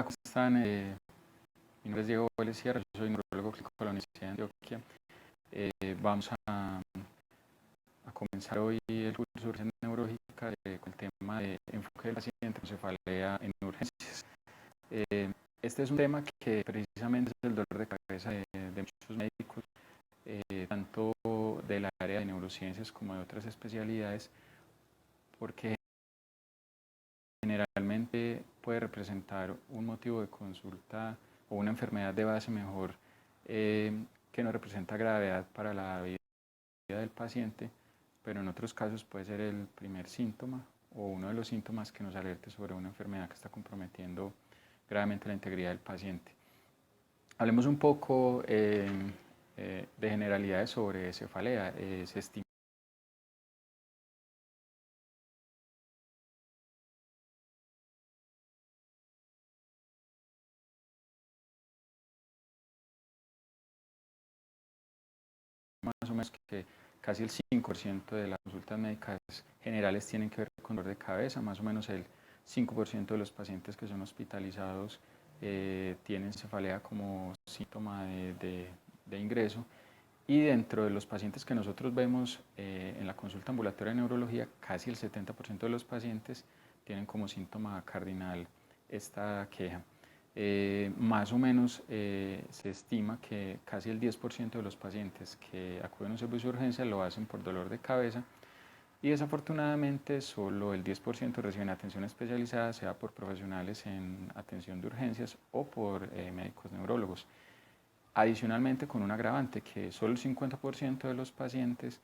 Hola, ¿cómo están? Mi nombre es Diego Vélez Sierra, yo soy neurólogo clínico de la Universidad de Antioquia. Vamos a comenzar hoy el curso de urgencia neurológica con el tema de enfoque del paciente con cefalea en urgencias. Este es un tema que precisamente es el dolor de cabeza de muchos médicos, tanto del área de neurociencias como de otras especialidades, porque generalmente puede representar un motivo de consulta o una enfermedad de base mejor que no representa gravedad para la vida del paciente, pero en otros casos puede ser el primer síntoma o uno de los síntomas que nos alerte sobre una enfermedad que está comprometiendo gravemente la integridad del paciente. Hablemos un poco de generalidades sobre cefalea. Se estima más o menos que casi el 5% de las consultas médicas generales tienen que ver con dolor de cabeza, más o menos el 5% de los pacientes que son hospitalizados tienen cefalea como síntoma de ingreso, y dentro de los pacientes que nosotros vemos en la consulta ambulatoria de neurología, casi el 70% de los pacientes tienen como síntoma cardinal esta queja. Más o menos se estima que casi el 10% de los pacientes que acuden a un servicio de urgencia lo hacen por dolor de cabeza, y desafortunadamente solo el 10% reciben atención especializada, sea por profesionales en atención de urgencias o por médicos neurólogos. Adicionalmente, con un agravante, que solo el 50% de los pacientes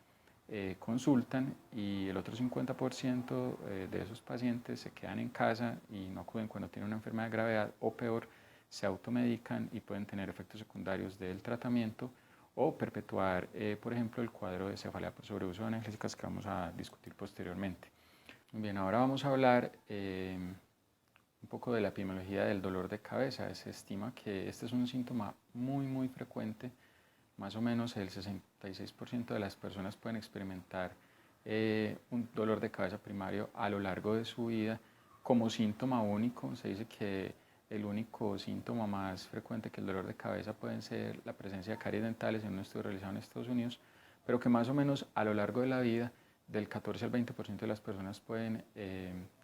consultan y el otro 50% de esos pacientes se quedan en casa y no acuden cuando tienen una enfermedad de gravedad, o peor, se automedican y pueden tener efectos secundarios del tratamiento o perpetuar, por ejemplo, el cuadro de cefalea por sobreuso de analgésicas que vamos a discutir posteriormente. Bien, ahora vamos a hablar un poco de la epidemiología del dolor de cabeza. Se estima que este es un síntoma muy frecuente. Más o menos el 66% de las personas pueden experimentar un dolor de cabeza primario a lo largo de su vida como síntoma único. Se dice que el único síntoma más frecuente que el dolor de cabeza puede ser la presencia de caries dentales en un estudio realizado en Estados Unidos, pero que más o menos a lo largo de la vida del 14 al 20% de las personas pueden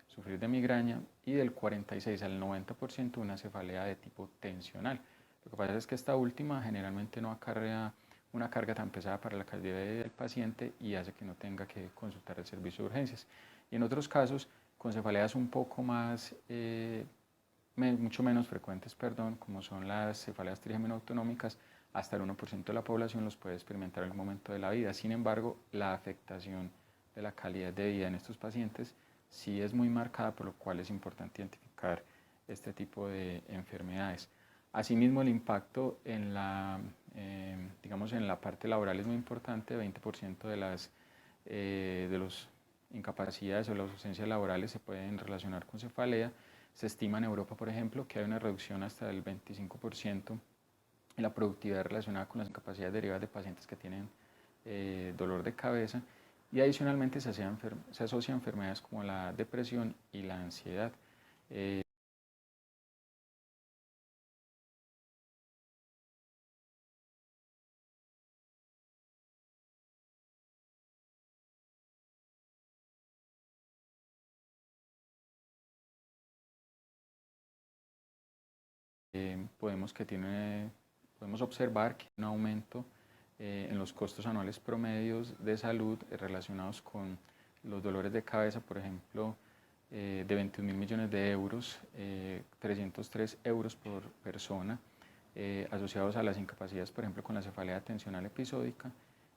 sufrir de migraña, y del 46 al 90% una cefalea de tipo tensional. Lo que pasa es que esta última generalmente no acarrea una carga tan pesada para la calidad de vida del paciente y hace que no tenga que consultar el servicio de urgencias. Y en otros casos, con cefaleas un poco más, mucho menos frecuentes, como son las cefaleas trigémino-autonómicas, hasta el 1% de la población los puede experimentar en algún momento de la vida. Sin embargo, la afectación de la calidad de vida en estos pacientes sí es muy marcada, por lo cual es importante identificar este tipo de enfermedades. Asimismo, el impacto en digamos, en la parte laboral es muy importante. 20% de los incapacidades o las ausencias laborales se pueden relacionar con cefalea. Se estima en Europa, por ejemplo, que hay una reducción hasta del 25% en la productividad relacionada con las incapacidades derivadas de pacientes que tienen dolor de cabeza, y adicionalmente se asocian enfermedades como la depresión y la ansiedad. Podemos observar que hay un aumento en los costos anuales promedios de salud relacionados con los dolores de cabeza, por ejemplo, de 21.000 millones de euros, 303 euros por persona, asociados a las incapacidades, por ejemplo, con la cefalea tensional episódica,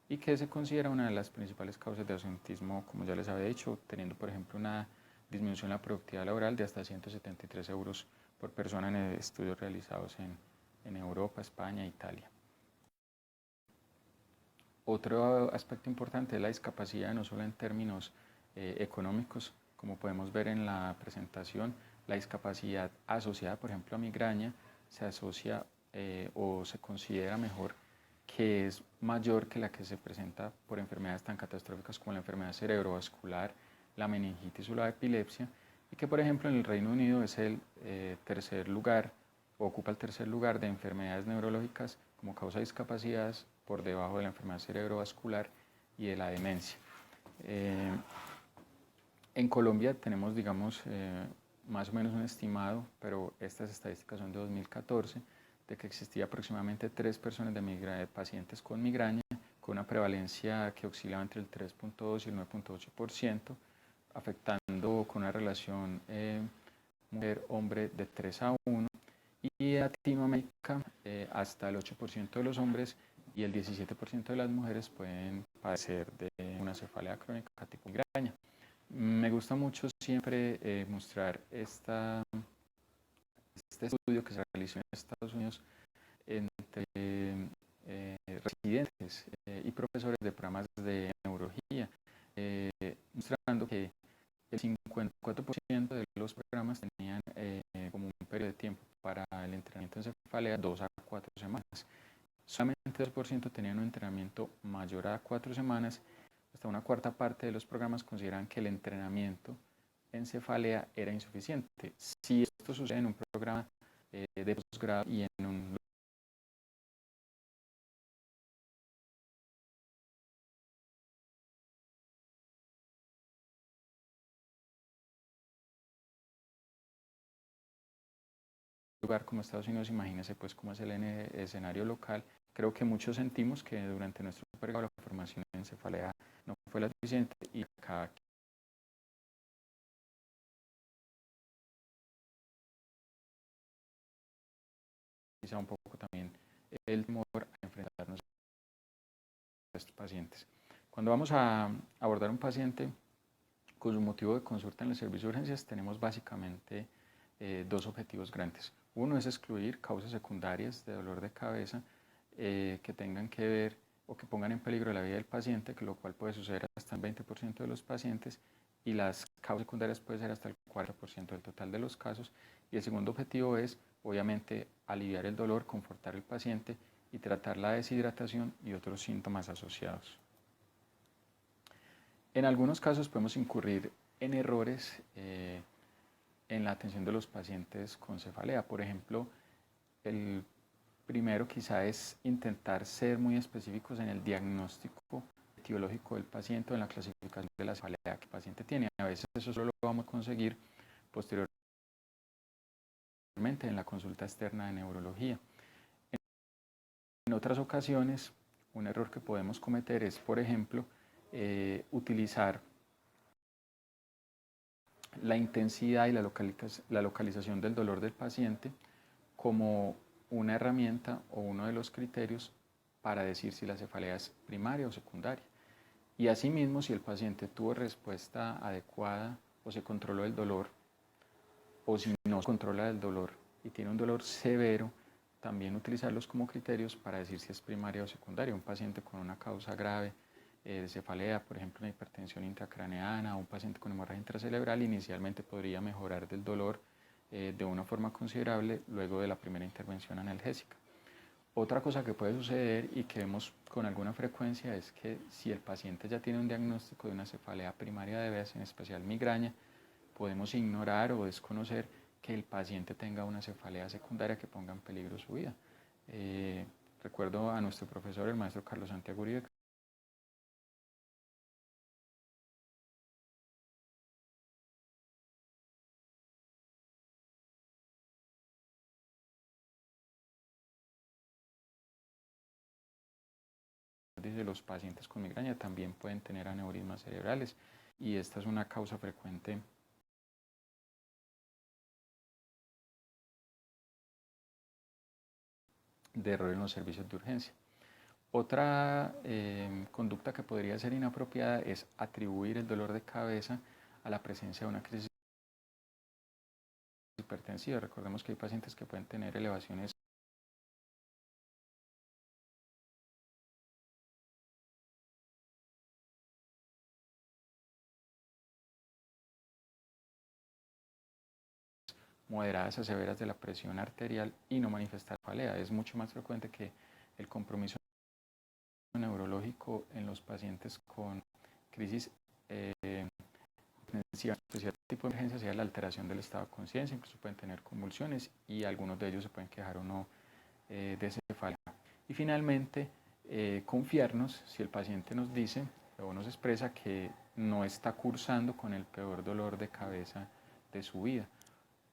y que se considera una de las principales causas de ausentismo, como ya les había dicho, teniendo, por ejemplo, una disminución en la productividad laboral de hasta 173 euros por persona en estudios realizados en Europa, España e Italia. Otro aspecto importante es la discapacidad, no solo en términos económicos, como podemos ver en la presentación. La discapacidad asociada, por ejemplo, a migraña se asocia o se considera mejor que es mayor que la que se presenta por enfermedades tan catastróficas como la enfermedad cerebrovascular, la meningitis o la epilepsia, y que por ejemplo en el Reino Unido es el tercer lugar, ocupa el tercer lugar de enfermedades neurológicas como causa de discapacidades por debajo de la enfermedad cerebrovascular y de la demencia. En Colombia tenemos, digamos, más o menos un estimado, pero estas estadísticas son de 2014, de que existía aproximadamente 3 personas de pacientes con migraña, con una prevalencia que oscilaba entre el 3.2 y el 9.8%, afectando con una relación mujer-hombre de 3:1, y en Latinoamérica hasta el 8% de los hombres y el 17% de las mujeres pueden padecer de una cefalea crónica tipo migraña. Me gusta mucho siempre mostrar este estudio que se realizó en Estados Unidos entre residentes y profesores de programas de neurología, mostrando que el 54% de los programas tenían como un periodo de tiempo para el entrenamiento en cefalea 2 a 4 semanas. Solamente 2% tenían un entrenamiento mayor a 4 semanas. Hasta una cuarta parte de los programas consideran que el entrenamiento en cefalea era insuficiente. Si esto sucede en un programa de posgrado y en un lugar como Estados Unidos, imagínense pues cómo es el escenario local. Creo que muchos sentimos que durante nuestro periodo la formación en cefalea no fue la suficiente y acá quizá un poco también el temor a enfrentarnos a estos pacientes. Cuando vamos a abordar un paciente con su motivo de consulta en el servicio de urgencias, tenemos básicamente dos objetivos grandes. Uno es excluir causas secundarias de dolor de cabeza que tengan que ver o que pongan en peligro la vida del paciente, que lo cual puede suceder hasta el 20% de los pacientes, y las causas secundarias pueden ser hasta el 40% del total de los casos. Y el segundo objetivo es, obviamente, aliviar el dolor, confortar al paciente y tratar la deshidratación y otros síntomas asociados. En algunos casos podemos incurrir en errores en la atención de los pacientes con cefalea. Por ejemplo, el primero quizá es intentar ser muy específicos en el diagnóstico etiológico del paciente o en la clasificación de la cefalea que el paciente tiene. A veces eso solo lo vamos a conseguir posteriormente en la consulta externa de neurología. En otras ocasiones, un error que podemos cometer es, por ejemplo, utilizar la intensidad y la localización del dolor del paciente como una herramienta o uno de los criterios para decir si la cefalea es primaria o secundaria. Y asimismo, si el paciente tuvo respuesta adecuada o se controló el dolor, o si no se controla el dolor y tiene un dolor severo, también utilizarlos como criterios para decir si es primaria o secundaria. Un paciente con una causa grave de cefalea, por ejemplo, una hipertensión intracraneana, o un paciente con hemorragia intracerebral, inicialmente podría mejorar del dolor de una forma considerable luego de la primera intervención analgésica. Otra cosa que puede suceder y que vemos con alguna frecuencia es que si el paciente ya tiene un diagnóstico de una cefalea primaria de vez, en especial migraña, podemos ignorar o desconocer que el paciente tenga una cefalea secundaria que ponga en peligro su vida. Recuerdo a nuestro profesor, el maestro Carlos Santiago Uribe, dice los pacientes con migraña también pueden tener aneurismas cerebrales y esta es una causa frecuente de error en los servicios de urgencia. Otra conducta que podría ser inapropiada es atribuir el dolor de cabeza a la presencia de una crisis hipertensiva. Recordemos que hay pacientes que pueden tener elevaciones moderadas a severas de la presión arterial y no manifestar cefalea. Es mucho más frecuente que el compromiso neurológico en los pacientes con crisis principal tipo de emergencia sea la alteración del estado de conciencia, incluso pueden tener convulsiones y algunos de ellos se pueden quejar o no de cefalea. Y finalmente, confiarnos si el paciente nos dice o nos expresa que no está cursando con el peor dolor de cabeza de su vida.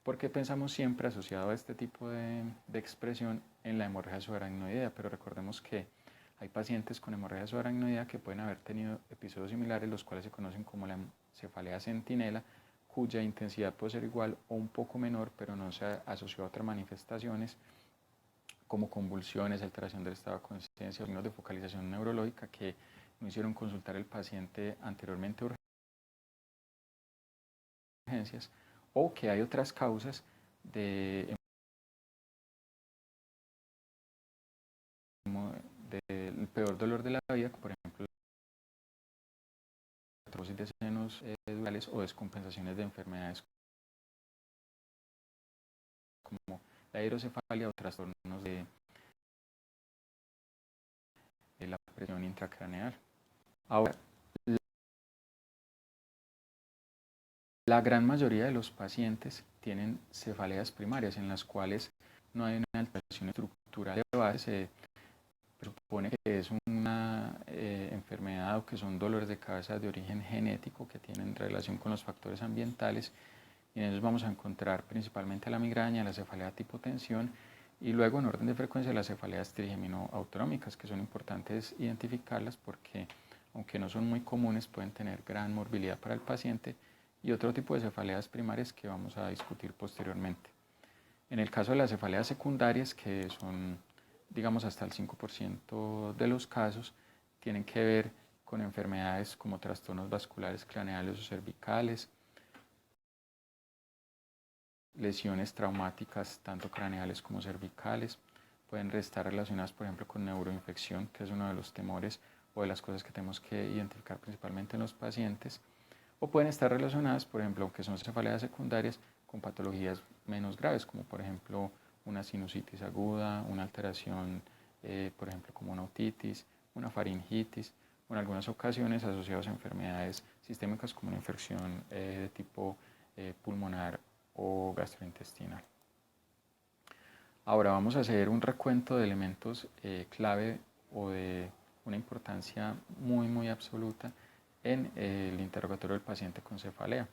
Porque pensamos siempre asociado a este tipo de expresión en la hemorragia subaracnoidea, pero recordemos que hay pacientes con hemorragia subaracnoidea que pueden haber tenido episodios similares, los cuales se conocen como la cefalea centinela, cuya intensidad puede ser igual o un poco menor, pero no se asoció a otras manifestaciones como convulsiones, alteración del estado de conciencia, signos de focalización neurológica que no hicieron consultar al paciente anteriormente a urgencias, o que hay otras causas del peor dolor de la vida, por ejemplo, la trombosis de senos durales o descompensaciones de enfermedades como la hidrocefalia o trastornos de la presión intracraneal. Ahora, la gran mayoría de los pacientes tienen cefaleas primarias en las cuales no hay una alteración estructural de base. Se presupone que es una enfermedad o que son dolores de cabeza de origen genético que tienen relación con los factores ambientales, y en ellos vamos a encontrar principalmente la migraña, la cefalea tipo tensión y luego en orden de frecuencia las cefaleas trigémino-autonómicas, que son importantes identificarlas porque aunque no son muy comunes pueden tener gran morbilidad para el paciente, y otro tipo de cefaleas primarias que vamos a discutir posteriormente. En el caso de las cefaleas secundarias, que son digamos hasta el 5% de los casos, tienen que ver con enfermedades como trastornos vasculares craneales o cervicales, lesiones traumáticas tanto craneales como cervicales, pueden estar relacionadas por ejemplo con neuroinfección, que es uno de los temores o de las cosas que tenemos que identificar principalmente en los pacientes, o pueden estar relacionadas, por ejemplo, aunque son cefaleas secundarias, con patologías menos graves, como por ejemplo una sinusitis aguda, una alteración, por ejemplo, como una otitis, una faringitis, o en algunas ocasiones asociados a enfermedades sistémicas como una infección de tipo pulmonar o gastrointestinal. Ahora vamos a hacer un recuento de elementos clave o de una importancia muy absoluta en el interrogatorio del paciente con cefalea.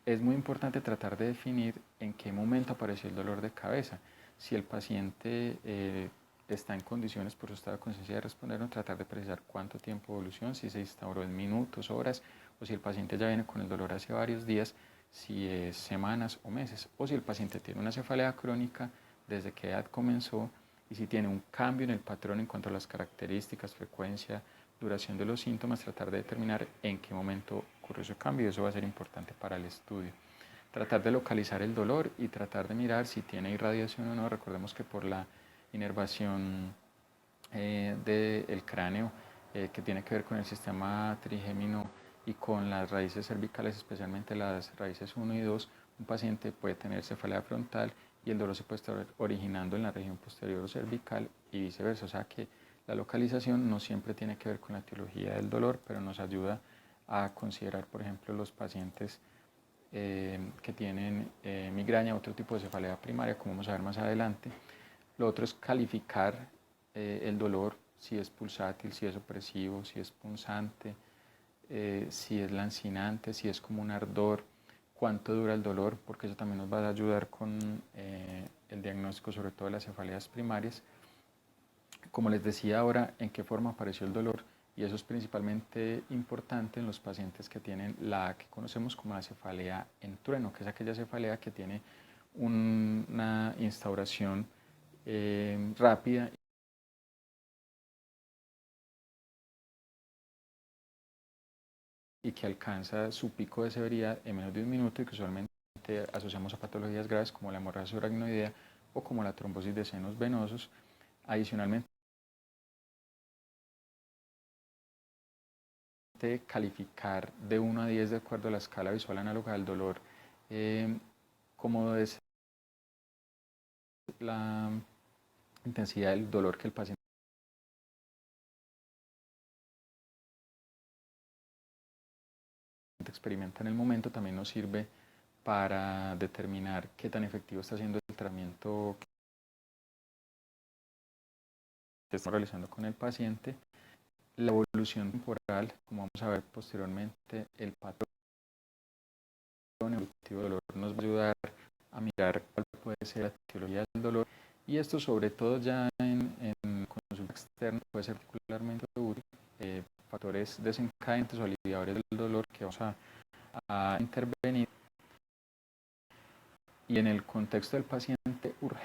Es muy importante tratar de definir en qué momento apareció el dolor de cabeza. Si el paciente está en condiciones por su estado de conciencia de responder, o tratar de precisar cuánto tiempo de evolución, si se instauró en minutos, horas, o si el paciente ya viene con el dolor hace varios días, si es semanas o meses, o si el paciente tiene una cefalea crónica, desde qué edad comenzó, y si tiene un cambio en el patrón en cuanto a las características, frecuencia, duración de los síntomas, tratar de determinar en qué momento ocurrió ese cambio, y eso va a ser importante para el estudio. Tratar de localizar el dolor y tratar de mirar si tiene irradiación o no. Recordemos que por la inervación del cráneo, que tiene que ver con el sistema trigémino y con las raíces cervicales, especialmente las raíces 1 y 2, un paciente puede tener cefalea frontal y el dolor se puede estar originando en la región posterior o cervical y viceversa. O sea que la localización no siempre tiene que ver con la etiología del dolor, pero nos ayuda a considerar, por ejemplo, los pacientes que tienen migraña, otro tipo de cefalea primaria, como vamos a ver más adelante. Lo otro es calificar el dolor, si es pulsátil, si es opresivo, si es punzante, si es lancinante, si es como un ardor, cuánto dura el dolor, porque eso también nos va a ayudar con el diagnóstico, sobre todo de las cefaleas primarias. Como les decía ahora, en qué forma apareció el dolor, y eso es principalmente importante en los pacientes que tienen la que conocemos como la cefalea en trueno, que es aquella cefalea que tiene una instauración rápida y que alcanza su pico de severidad en menos de un minuto, y que usualmente asociamos a patologías graves como la hemorragia subaracnoidea o como la trombosis de senos venosos. Adicionalmente, calificar de 1 a 10 de acuerdo a la escala visual análoga del dolor, como es la intensidad del dolor que el paciente paciente experimenta en el momento también nos sirve para determinar qué tan efectivo está siendo el tratamiento que estamos realizando con el paciente, la evolución temporal, como vamos a ver posteriormente, el patrón evolutivo del dolor nos va a ayudar a mirar cuál puede ser la etiología del dolor, y esto sobre todo ya en consulta externa puede ser particularmente útil, factores desencadenantes o aliviadores del dolor que vamos a intervenir, y en el contexto del paciente urgente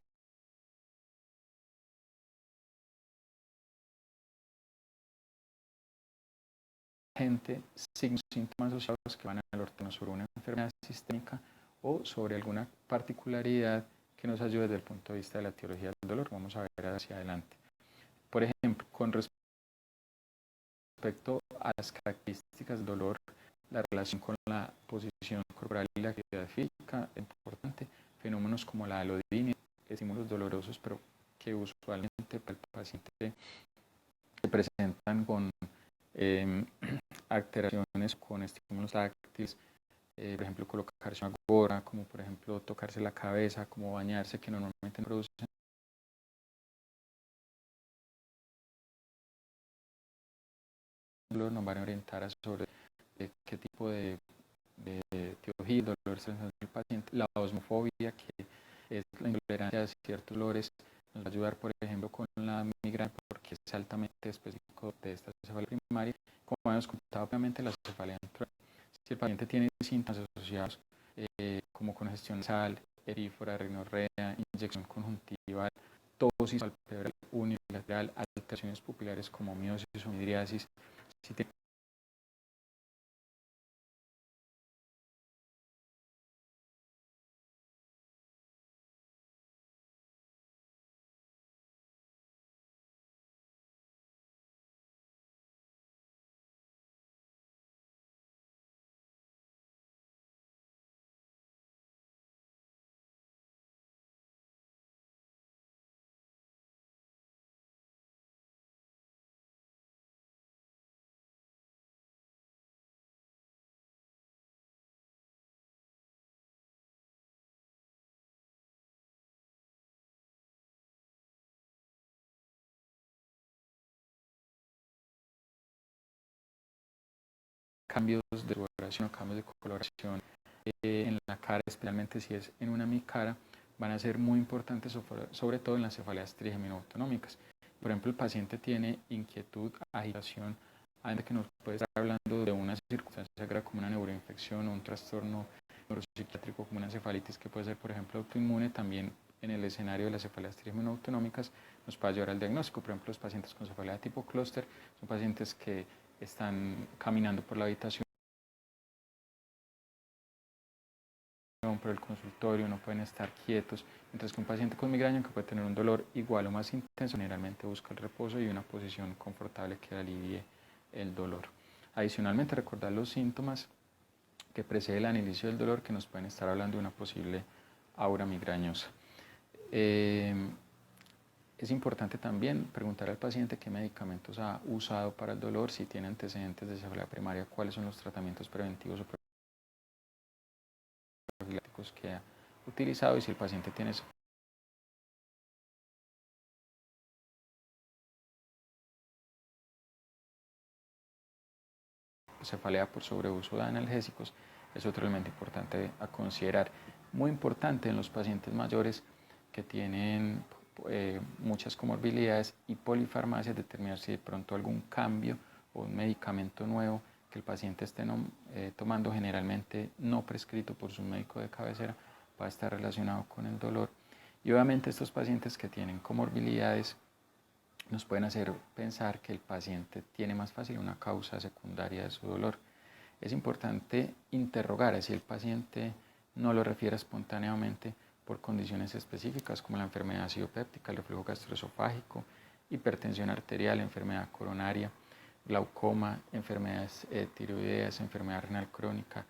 signos y síntomas asociados que van al ortono sobre una enfermedad sistémica o sobre alguna particularidad que nos ayude desde el punto de vista de la etiología del dolor. Vamos a ver hacia adelante. Por ejemplo, con respecto a las características del dolor, la relación con la posición corporal y la actividad física es importante. Fenómenos como la alodinia, estímulos dolorosos, pero que usualmente para el paciente se presentan con alteraciones con estímulos táctiles, por ejemplo colocarse una gorra, como por ejemplo tocarse la cabeza, como bañarse, que normalmente no producen dolor, nos van a orientar sobre qué tipo de etiología, dolor se presenta en el paciente. La osmofobia, que es la intolerancia a ciertos dolores, nos va a ayudar, por ejemplo, con la migraña, porque es altamente específico de esta cefalea primaria. Como hemos comentado previamente, la cefalea antral. Si el paciente tiene síntomas asociados como congestión nasal, erífora, rinorrea, inyección conjuntival, tosis palpebral unilateral, alteraciones pupilares como miosis o midriasis, si tiene cambios de coloración o cambios de coloración en la cara, especialmente si es en una micara, van a ser muy importantes, sobre todo en las cefaleas trigeminoautonómicas. Por ejemplo, el paciente tiene inquietud, agitación, antes que nos puede estar hablando de una circunstancia grave como una neuroinfección o un trastorno neuropsiquiátrico como una encefalitis que puede ser, por ejemplo, autoinmune. También en el escenario de las cefaleas trigeminoautonómicas nos puede ayudar al diagnóstico. Por ejemplo, los pacientes con cefalea tipo clúster son pacientes que están caminando por la habitación, por el consultorio, no pueden estar quietos, mientras que un paciente con migraña, que puede tener un dolor igual o más intenso, generalmente busca el reposo y una posición confortable que alivie el dolor. Adicionalmente, recordar los síntomas que preceden al inicio del dolor, que nos pueden estar hablando de una posible aura migrañosa. Es importante también preguntar al paciente qué medicamentos ha usado para el dolor, si tiene antecedentes de cefalea primaria, cuáles son los tratamientos preventivos o profilácticos que ha utilizado, y si el paciente tiene cefalea por sobreuso de analgésicos, es otro elemento importante a considerar. Muy importante en los pacientes mayores que tienen muchas comorbilidades y polifarmacias, determinar si de pronto algún cambio o un medicamento nuevo que el paciente esté tomando, generalmente no prescrito por su médico de cabecera, va a estar relacionado con el dolor. Y obviamente estos pacientes que tienen comorbilidades nos pueden hacer pensar que el paciente tiene más fácil una causa secundaria de su dolor. Es importante interrogar si el paciente no lo refiere espontáneamente por condiciones específicas como la enfermedad ácido péptica, el reflujo gastroesofágico, hipertensión arterial, enfermedad coronaria, glaucoma, enfermedades tiroideas, enfermedad renal crónica,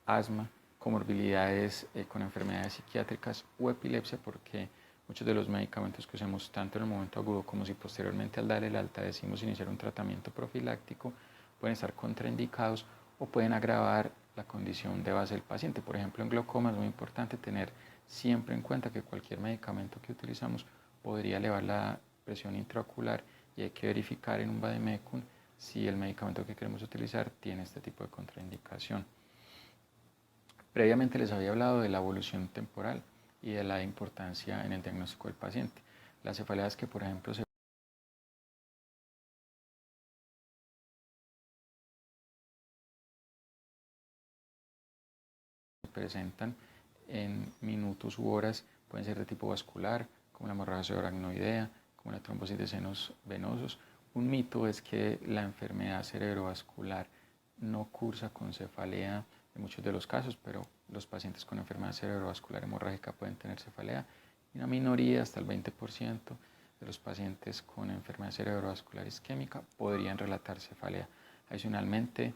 asma, comorbilidades con enfermedades psiquiátricas o epilepsia, porque muchos de los medicamentos que usamos tanto en el momento agudo como si posteriormente al dar el alta decimos iniciar un tratamiento profiláctico pueden estar contraindicados o pueden agravar la condición de base del paciente. Por ejemplo, en glaucoma es muy importante tener siempre en cuenta que cualquier medicamento que utilizamos podría elevar la presión intraocular y hay que verificar en un vademecum si el medicamento que queremos utilizar tiene este tipo de contraindicación. Previamente les había hablado de la evolución temporal y de la importancia en el diagnóstico del paciente. Las cefaleas que, por ejemplo, se presentan en minutos u horas pueden ser de tipo vascular, como la hemorragia subaracnoidea, como la trombosis de senos venosos. Un mito es que la enfermedad cerebrovascular no cursa con cefalea en muchos de los casos, pero los pacientes con enfermedad cerebrovascular hemorrágica pueden tener cefalea y una minoría, hasta el 20% de los pacientes con enfermedad cerebrovascular isquémica podrían relatar cefalea. Adicionalmente,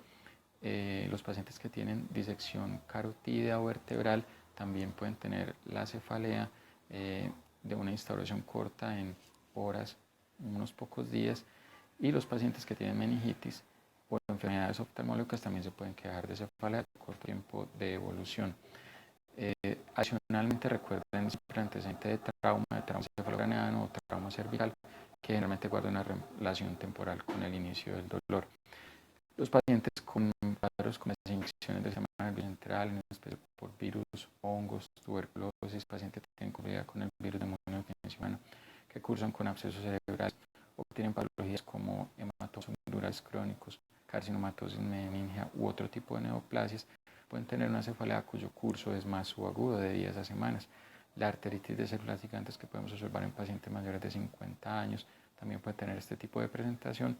los pacientes que tienen disección carotídea o vertebral también pueden tener la cefalea de una instauración corta en horas, unos pocos días, y los pacientes que tienen meningitis o enfermedades oftalmológicas también se pueden quejar de cefalea a corto tiempo de evolución. Adicionalmente, recuerden siempre el antecedente de trauma cefalocraneano o trauma cervical, que generalmente guarda una relación temporal con el inicio del dolor. Los pacientes con cuadros con las infecciones del sistema nervioso central, en especial por virus, hongos, tuberculosis, pacientes que tienen comunidad con el virus de mononucleosis que cursan con abscesos cerebrales o que tienen patologías como hematomas durares crónicos, carcinomatosis meningia u otro tipo de neoplasias, pueden tener una cefalea cuyo curso es más subagudo, de días a semanas. La arteritis de células gigantes que podemos observar en pacientes mayores de 50 años también puede tener este tipo de presentación.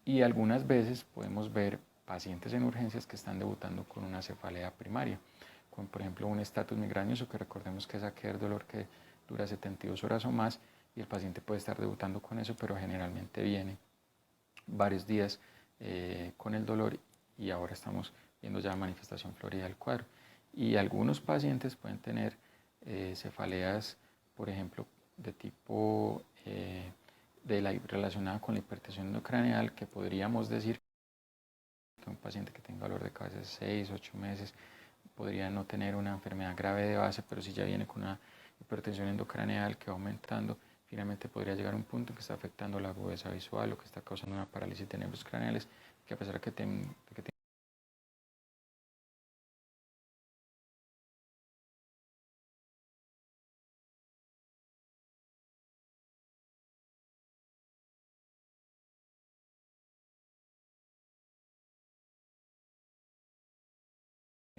Y algunas veces podemos ver pacientes en urgencias que están debutando con una cefalea primaria, con por ejemplo un estatus migrañoso, que recordemos que es aquel dolor que dura 72 horas o más, y el paciente puede estar debutando con eso, pero generalmente viene varios días con el dolor y ahora estamos viendo ya manifestación florida del cuadro. Y algunos pacientes pueden tener cefaleas, por ejemplo, de tipo relacionada con la hipertensión endocraneal, que podríamos decir que un paciente que tenga dolor de cabeza de 6, 8 meses podría no tener una enfermedad grave de base, pero si ya viene con una hipertensión endocraneal que va aumentando, finalmente podría llegar a un punto en que está afectando la agudeza visual o que está causando una parálisis de nervios craneales, que a pesar de que tiene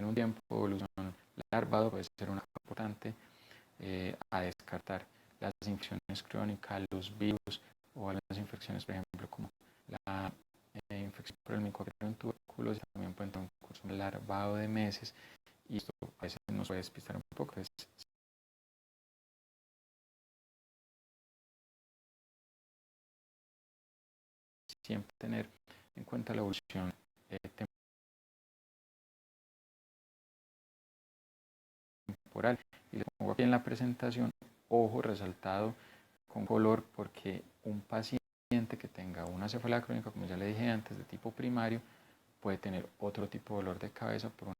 un tiempo de evolución larvado, puede ser una importante a descartar. Las infecciones crónicas, los virus o algunas infecciones, por ejemplo, como la infección por el micobacterio en tuberculosis, también pueden tener un curso larvado de meses y esto a veces nos puede despistar un poco. Es siempre tener en cuenta la evolución temporal. Y les pongo aquí en la presentación, ojo resaltado con color, porque un paciente que tenga una cefalea crónica, como ya le dije antes, de tipo primario, puede tener otro tipo de dolor de cabeza por una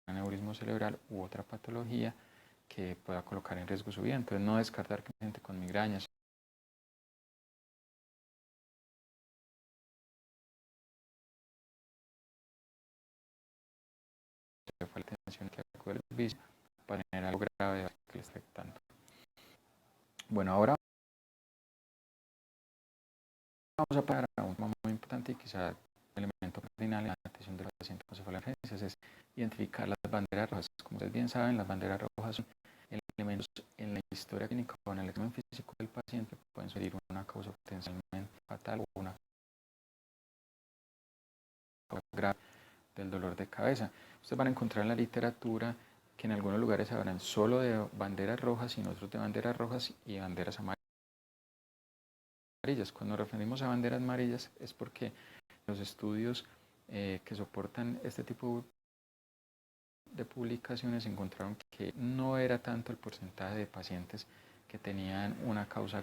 aneurismo cerebral u otra patología que pueda colocar en riesgo su vida. Entonces, no descartar que gente con migrañas, falta de atención que acude al vicio, para tener algo grave que le está afectando. Bueno, ahora vamos a parar a un tema muy importante y quizá el elemento cardinal en la atención del paciente con cefalea en urgencias es identificar las banderas rojas. Como ustedes bien saben, las banderas rojas son elementos en la historia clínica o en el examen físico del paciente que pueden sugerir una causa potencialmente fatal o una causa grave del dolor de cabeza. Ustedes van a encontrar en la literatura que en algunos lugares hablan solo de banderas rojas y en otros de banderas rojas y banderas amarillas. Cuando nos referimos a banderas amarillas es porque los estudios que soportan este tipo de publicaciones encontraron que no era tanto el porcentaje de pacientes que tenían una causa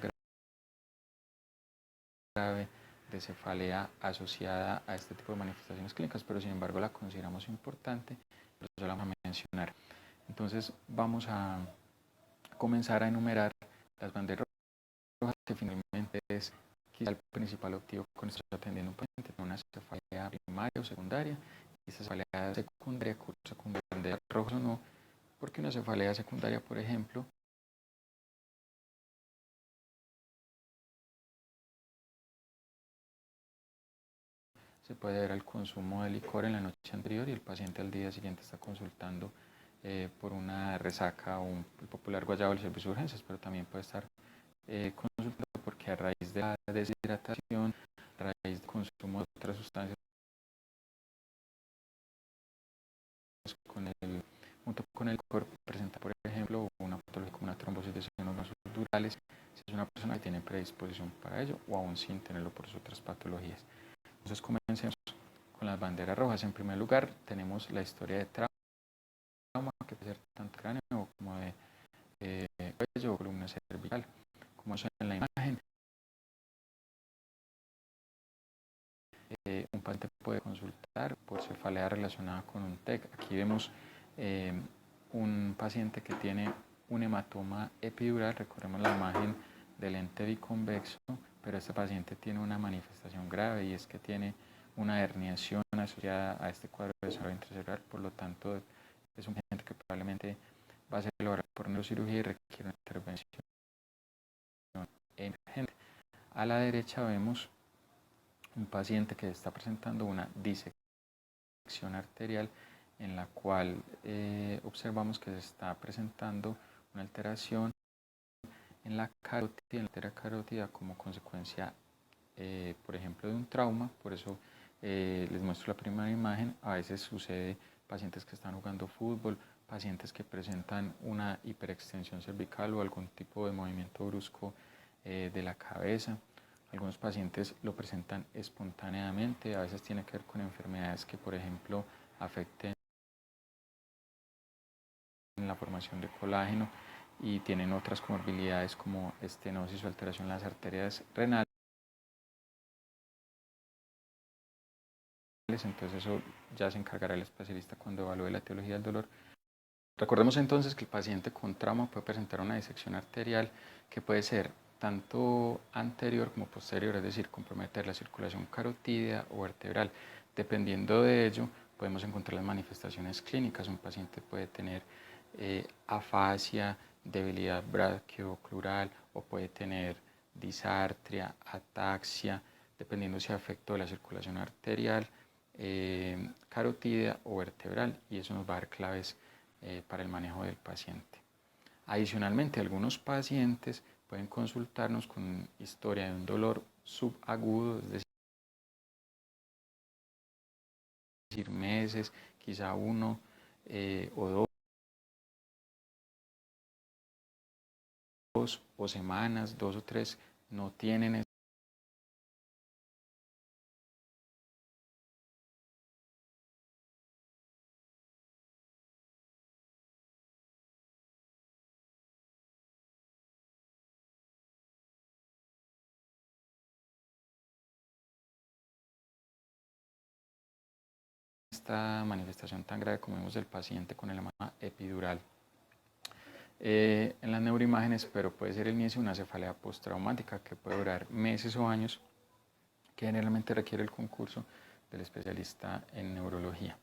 grave de cefalea asociada a este tipo de manifestaciones clínicas, pero sin embargo la consideramos importante, por eso la vamos a mencionar. Entonces vamos a comenzar a enumerar las banderas rojas, que finalmente es quizá el principal objetivo con esto atendiendo un paciente con una cefalea primaria o secundaria, y esa cefalea secundaria cursa con banderas rojas o no, porque una cefalea secundaria, por ejemplo, se puede ver al consumo de licor en la noche anterior y el paciente al día siguiente está consultando por una resaca o un popular guayabo del servicio de urgencias, pero también puede estar consultando porque a raíz de la deshidratación, a raíz del consumo de otras sustancias junto con el licor, presenta, por ejemplo, una patología como una trombosis de senos vasodurales, si es una persona que tiene predisposición para ello o aún sin tenerlo por sus otras patologías. Entonces comencemos con las banderas rojas. En primer lugar tenemos la historia de trauma, que puede ser tanto cráneo como de cuello o columna cervical. Como es en la imagen, un paciente puede consultar por cefalea relacionada con un TEC. Aquí vemos un paciente que tiene un hematoma epidural. Recordemos la imagen del ente biconvexo, pero este paciente tiene una manifestación grave y es que tiene una herniación asociada a este cuadro de desarrollo intracelular. Por lo tanto, es un paciente que probablemente va a ser logrado por neurocirugía y requiere una intervención emergente. A la derecha vemos un paciente que está presentando una disección arterial en la cual observamos que se está presentando una alteración en la carótida, en la arteria carótida como consecuencia, por ejemplo, de un trauma. Por eso les muestro la primera imagen. A veces sucede pacientes que están jugando fútbol, pacientes que presentan una hiperextensión cervical o algún tipo de movimiento brusco de la cabeza. Algunos pacientes lo presentan espontáneamente, a veces tiene que ver con enfermedades que, por ejemplo, afecten la formación de colágeno y tienen otras comorbilidades como estenosis o alteración en las arterias renales. Entonces eso ya se encargará el especialista cuando evalúe la etiología del dolor. Recordemos entonces que el paciente con trauma puede presentar una disección arterial que puede ser tanto anterior como posterior, es decir, comprometer la circulación carotídea o vertebral. Dependiendo de ello, podemos encontrar las manifestaciones clínicas. Un paciente puede tener afasia, debilidad brachioclural o puede tener disartria, ataxia, dependiendo si afectó la circulación arterial, carotídea o vertebral, y eso nos va a dar claves para el manejo del paciente. Adicionalmente, algunos pacientes pueden consultarnos con historia de un dolor subagudo, es decir, meses, quizá uno o dos o semanas, 2 o 3, no tienen esta manifestación tan grave como vemos del paciente con el hematoma epidural. En las neuroimágenes, pero puede ser el inicio de una cefalea postraumática que puede durar meses o años, que generalmente requiere el concurso del especialista en neurología.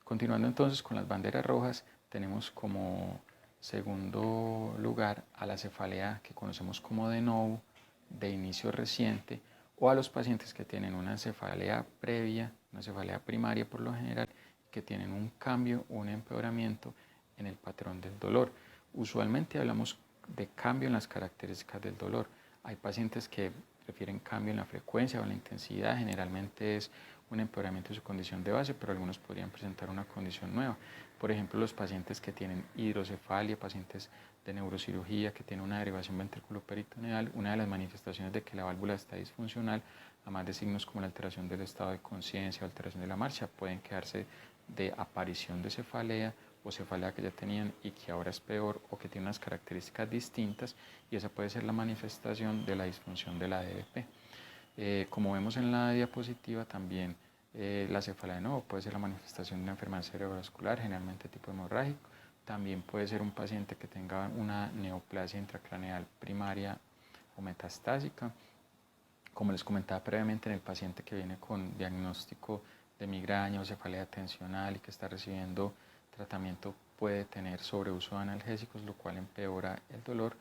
Continuando entonces con las banderas rojas, tenemos como segundo lugar a la cefalea que conocemos como de novo, de inicio reciente, o a los pacientes que tienen una cefalea previa, una cefalea primaria por lo general, que tienen un cambio o un empeoramiento en el patrón del dolor. Usualmente hablamos de cambio en las características del dolor. Hay pacientes que prefieren cambio en la frecuencia o en la intensidad, generalmente es un empeoramiento de su condición de base, pero algunos podrían presentar una condición nueva. Por ejemplo, los pacientes que tienen hidrocefalia, pacientes de neurocirugía que tienen una derivación ventrículo-peritoneal, una de las manifestaciones de que la válvula está disfuncional además de signos como la alteración del estado de conciencia o alteración de la marcha, pueden quedarse de aparición de cefalea o cefalea que ya tenían y que ahora es peor o que tiene unas características distintas, y esa puede ser la manifestación de la disfunción de la DBP. Como vemos en la diapositiva, también la cefalea de nuevo puede ser la manifestación de una enfermedad cerebrovascular, generalmente tipo hemorrágico. También puede ser un paciente que tenga una neoplasia intracraneal primaria o metastásica. Como les comentaba previamente, en el paciente que viene con diagnóstico de migraña o cefalea tensional y que está recibiendo tratamiento, puede tener sobreuso de analgésicos, lo cual empeora el dolor.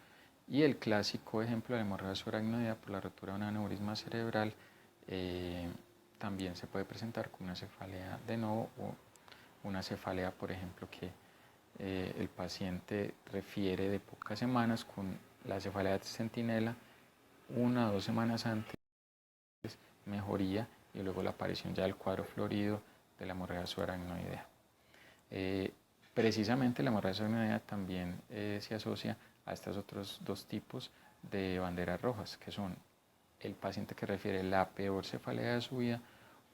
Y el clásico ejemplo de la hemorragia subaracnoidea por la rotura de un aneurisma cerebral también se puede presentar con una cefalea de nuevo o una cefalea, por ejemplo, que el paciente refiere de pocas semanas con la cefalea de centinela, 1 o 2 semanas antes mejoría y luego la aparición ya del cuadro florido de la hemorragia subaracnoidea. Precisamente la hemorragia subaracnoidea también se asocia a estos otros dos tipos de banderas rojas, que son el paciente que refiere la peor cefalea de su vida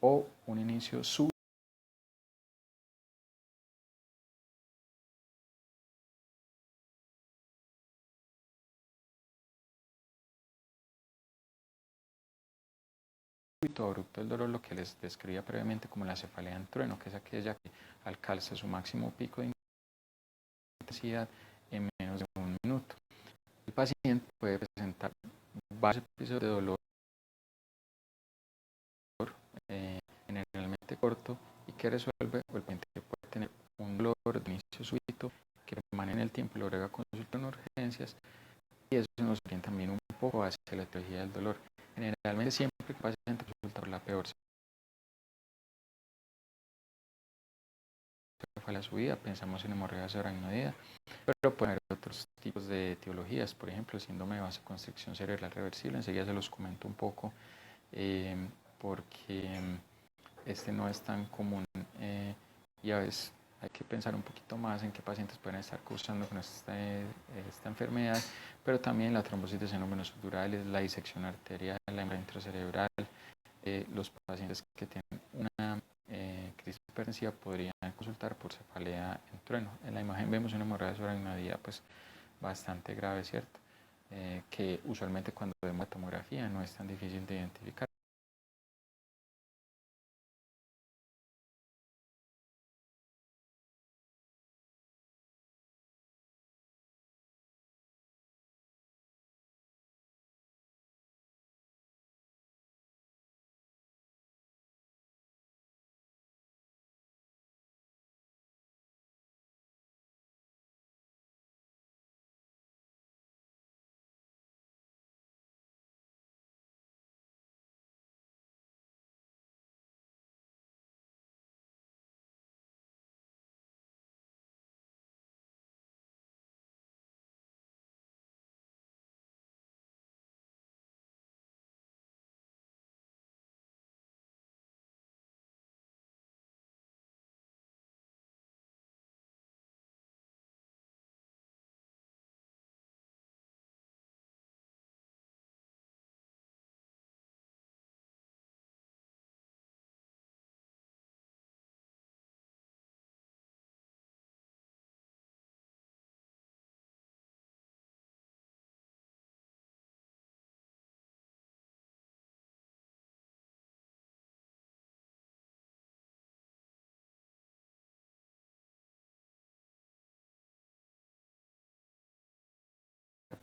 o un inicio súbito abrupto del dolor, lo que les describía previamente como la cefalea en trueno, que es aquella que alcanza su máximo pico de intensidad en menos de 1 minuto. El paciente puede presentar varios episodios de dolor generalmente corto y que resuelve, o el paciente puede tener un dolor de inicio súbito que permanece en el tiempo y luego llega a consulta en urgencias, y eso nos orienta también un poco hacia la etiología del dolor. Generalmente siempre que el paciente consulta por la peor cefalea de su vida, pensamos en hemorragia subaracnoidea, pero pueden haber otros tipos de etiologías, por ejemplo el síndrome de vasoconstricción cerebral reversible. Enseguida se los comento un poco porque este no es tan común y a veces hay que pensar un poquito más en qué pacientes pueden estar cursando con esta enfermedad, pero también la trombosis de senos venosos durales, la disección arterial, la hemorragia intracerebral. Los pacientes que tienen una crisis hipertensiva podrían consultar por cefalea en trueno. En la imagen vemos una hemorragia subaracnoidea pues bastante grave, ¿cierto? Que usualmente cuando vemos la tomografía no es tan difícil de identificar.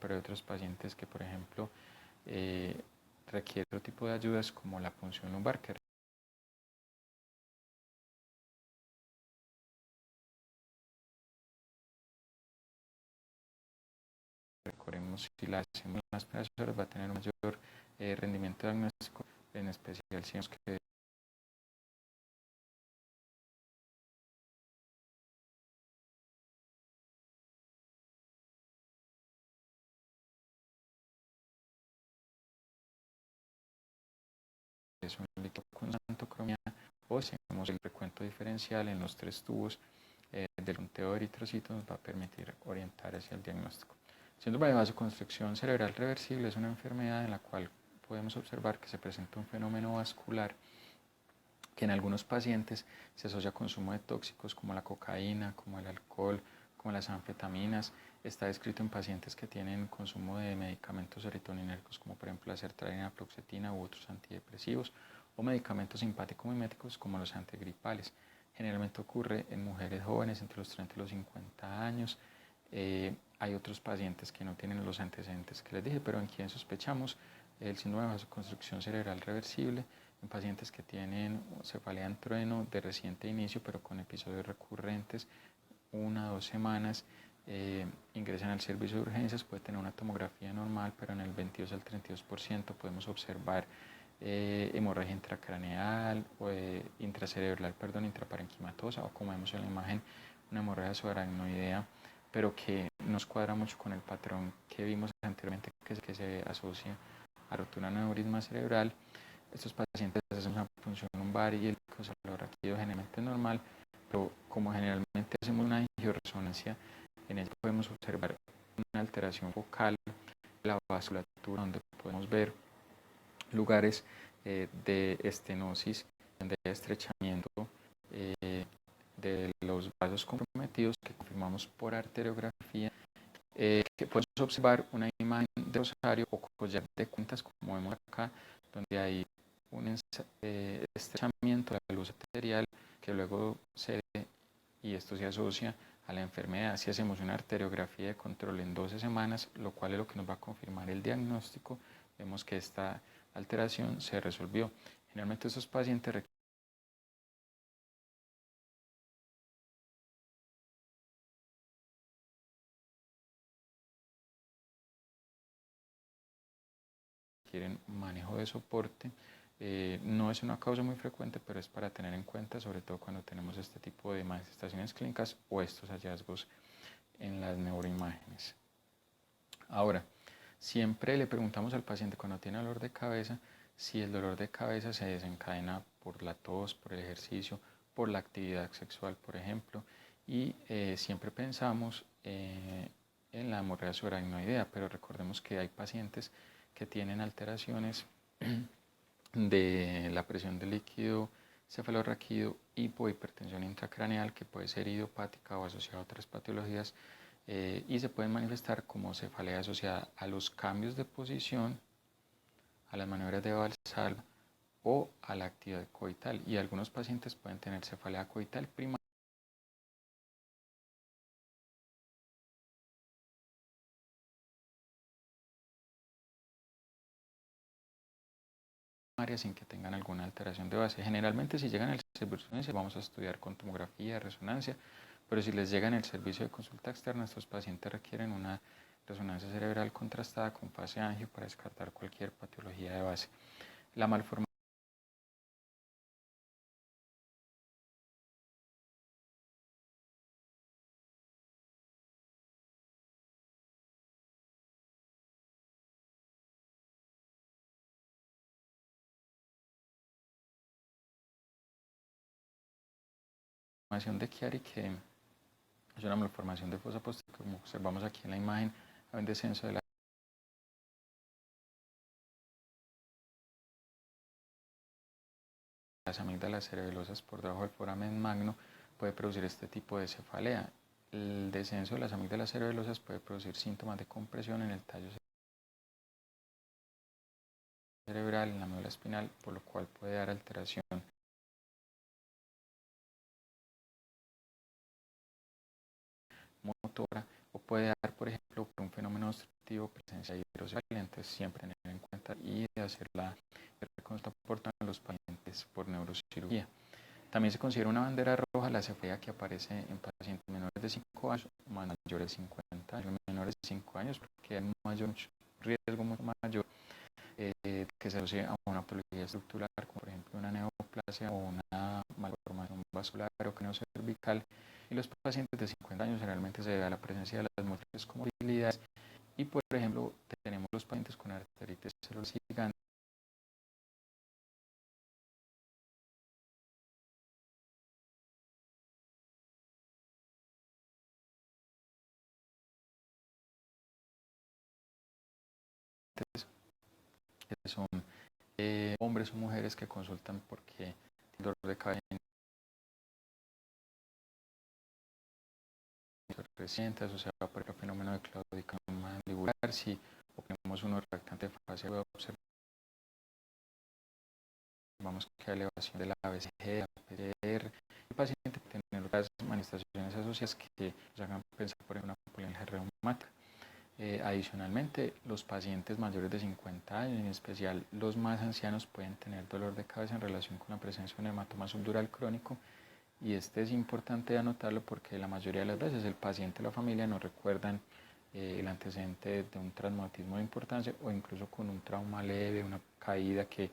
Pero hay otros pacientes que, por ejemplo, requieren otro tipo de ayudas como la punción lumbar, que recordemos si la hacemos en las primeras horas va a tener un mayor rendimiento diagnóstico, en especial si vemos que es un líquido con xantocromía, o si hacemos el recuento diferencial en los 3 tubos del conteo de eritrocitos, nos va a permitir orientar hacia el diagnóstico. Síndrome de vasoconstricción cerebral reversible es una enfermedad en la cual podemos observar que se presenta un fenómeno vascular que en algunos pacientes se asocia a consumo de tóxicos como la cocaína, como el alcohol, como las anfetaminas. Está descrito en pacientes que tienen consumo de medicamentos serotoninérgicos como por ejemplo la sertralina, fluoxetina u otros antidepresivos o medicamentos simpático-miméticos como los antigripales. Generalmente ocurre en mujeres jóvenes entre los 30 y los 50 años. Hay otros pacientes que no tienen los antecedentes que les dije, pero en quienes sospechamos el síndrome de vasoconstricción cerebral reversible, en pacientes que tienen cefalea en trueno de reciente inicio, pero con episodios recurrentes, 1 o 2 semanas, ingresan al servicio de urgencias, puede tener una tomografía normal, pero en el 22 al 32% podemos observar hemorragia intracraneal o intracerebral, intraparenquimatosa, o como vemos en la imagen, una hemorragia subaracnoidea, pero que nos cuadra mucho con el patrón que vimos anteriormente, que se asocia a rotura aneurisma cerebral. Estos pacientes hacen una punción lumbar y el cefalorraquídeo generalmente normal, pero como generalmente hacemos una angioresonancia, en ella podemos observar una alteración focal de la vasculatura, donde podemos ver lugares de estenosis, de estrechamiento de los vasos comprometidos que confirmamos por arteriografía, que podemos observar una imagen de rosario o collar de cuentas, como vemos acá, donde hay un estrechamiento de la luz arterial que luego cede, y esto se asocia a la enfermedad. Si hacemos una arteriografía de control en 12 semanas, lo cual es lo que nos va a confirmar el diagnóstico, vemos que esta alteración se resolvió. Generalmente estos pacientes requieren manejo de soporte. No es una causa muy frecuente, pero es para tener en cuenta, sobre todo cuando tenemos este tipo de manifestaciones clínicas o estos hallazgos en las neuroimágenes. Ahora, siempre le preguntamos al paciente cuando tiene dolor de cabeza si el dolor de cabeza se desencadena por la tos, por el ejercicio, por la actividad sexual, por ejemplo, y siempre pensamos en la hemorragia subaracnoidea, pero recordemos que hay pacientes que tienen alteraciones de la presión del líquido cefalorraquídeo, hipohipertensión intracraneal, que puede ser idiopática o asociada a otras patologías, y se pueden manifestar como cefalea asociada a los cambios de posición, a las maniobras de Valsalva o a la actividad coital, y algunos pacientes pueden tener cefalea coital primaria sin que tengan alguna alteración de base. Generalmente si llegan al servicio de urgencia vamos a estudiar con tomografía, resonancia, pero si les llega en el servicio de consulta externa, estos pacientes requieren una resonancia cerebral contrastada con fase angio para descartar cualquier patología de base. La malformación de Chiari, que es una malformación de fosa posterior, como observamos aquí en la imagen, hay un descenso de las amígdalas cerebelosas por debajo del foramen magno, puede producir este tipo de cefalea. El descenso de las amígdalas cerebelosas puede producir síntomas de compresión en el tallo cerebral, en la médula espinal, por lo cual puede dar alteración motora, o puede dar, por ejemplo, por un fenómeno obstructivo, presencia hidrocefalia. Entonces siempre tener en cuenta y hacer la reconstrucción a los pacientes por neurocirugía. También se considera una bandera roja la cefalea que aparece en pacientes menores de 5 años o mayores de 50 años, menores de 5 años, porque hay un mayor riesgo mucho mayor que se asocie a una patología estructural, como por ejemplo una neoplasia o una malformación vascular o craneocervical. Y los pacientes de 50 años generalmente se debe a la presencia de las múltiples comorbilidades. Y por ejemplo, tenemos los pacientes con arteritis celular gigante, que son hombres o mujeres que consultan porque tienen dolor de cabeza reciente asociado por el fenómeno de claudicación mandibular. Si obtenemos uno reactante fase, observamos que hay elevación de la BCG, la PCR. El paciente puede tener otras manifestaciones asociadas que nos hagan pensar por ejemplo una polialgia reumática. Adicionalmente, los pacientes mayores de 50 años, en especial los más ancianos, pueden tener dolor de cabeza en relación con la presencia de un hematoma subdural crónico, y este es importante anotarlo porque la mayoría de las veces el paciente y la familia no recuerdan el antecedente de un traumatismo de importancia o incluso con un trauma leve, una caída que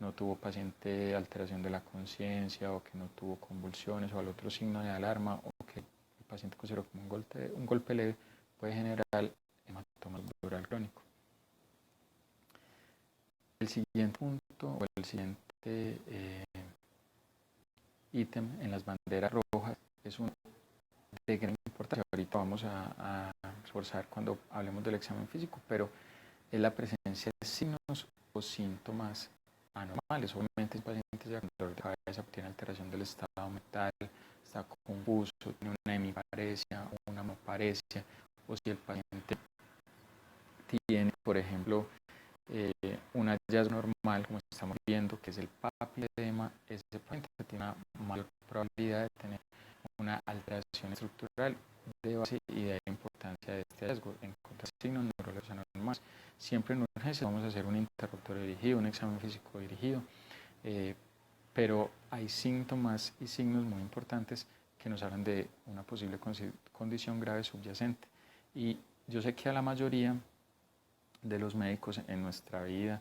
no tuvo paciente alteración de la conciencia o que no tuvo convulsiones o al otro signo de alarma o que el paciente consideró como un golpe leve, puede generar hematoma subdural crónico. El siguiente punto o el siguiente ítem en las banderas rojas es un de gran importancia. Ahorita vamos a reforzar cuando hablemos del examen físico, pero es la presencia de signos o síntomas anormales. Obviamente el paciente ya con dolor de cabeza tiene alteración del estado mental, está confuso, tiene una hemiparesia o una moparesia, o si el paciente tiene, por ejemplo, un hallazgo normal, como estamos viendo, que es el papilledema, ese paciente tiene una mayor probabilidad de tener una alteración estructural de base y de ahí la importancia de este hallazgo. Encontrar signos neurológicos anormales. Siempre en urgencia vamos a hacer un interrogatorio dirigido, un examen físico dirigido, pero hay síntomas y signos muy importantes que nos hablan de una posible condición grave subyacente. Y yo sé que a la mayoría de los médicos en nuestra vida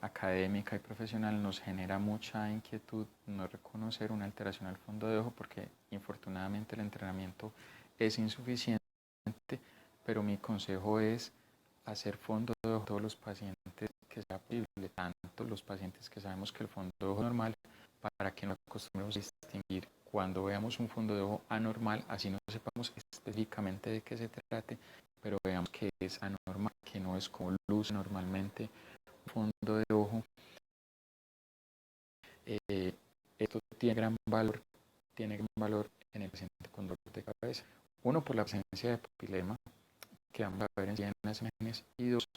académica y profesional nos genera mucha inquietud no reconocer una alteración al fondo de ojo porque infortunadamente el entrenamiento es insuficiente, pero mi consejo es hacer fondo de ojo a todos los pacientes que sea posible, tanto los pacientes que sabemos que el fondo de ojo es normal, para que nos acostumbremos a distinguir cuando veamos un fondo de ojo anormal, así no sepamos específicamente de qué se trate, pero veamos que es anormal, que no es como luce normalmente un fondo de ojo. Esto tiene gran valor en el paciente con dolor de cabeza. Uno, por la presencia de papilema, que vamos a ver en las imágenes, y dos,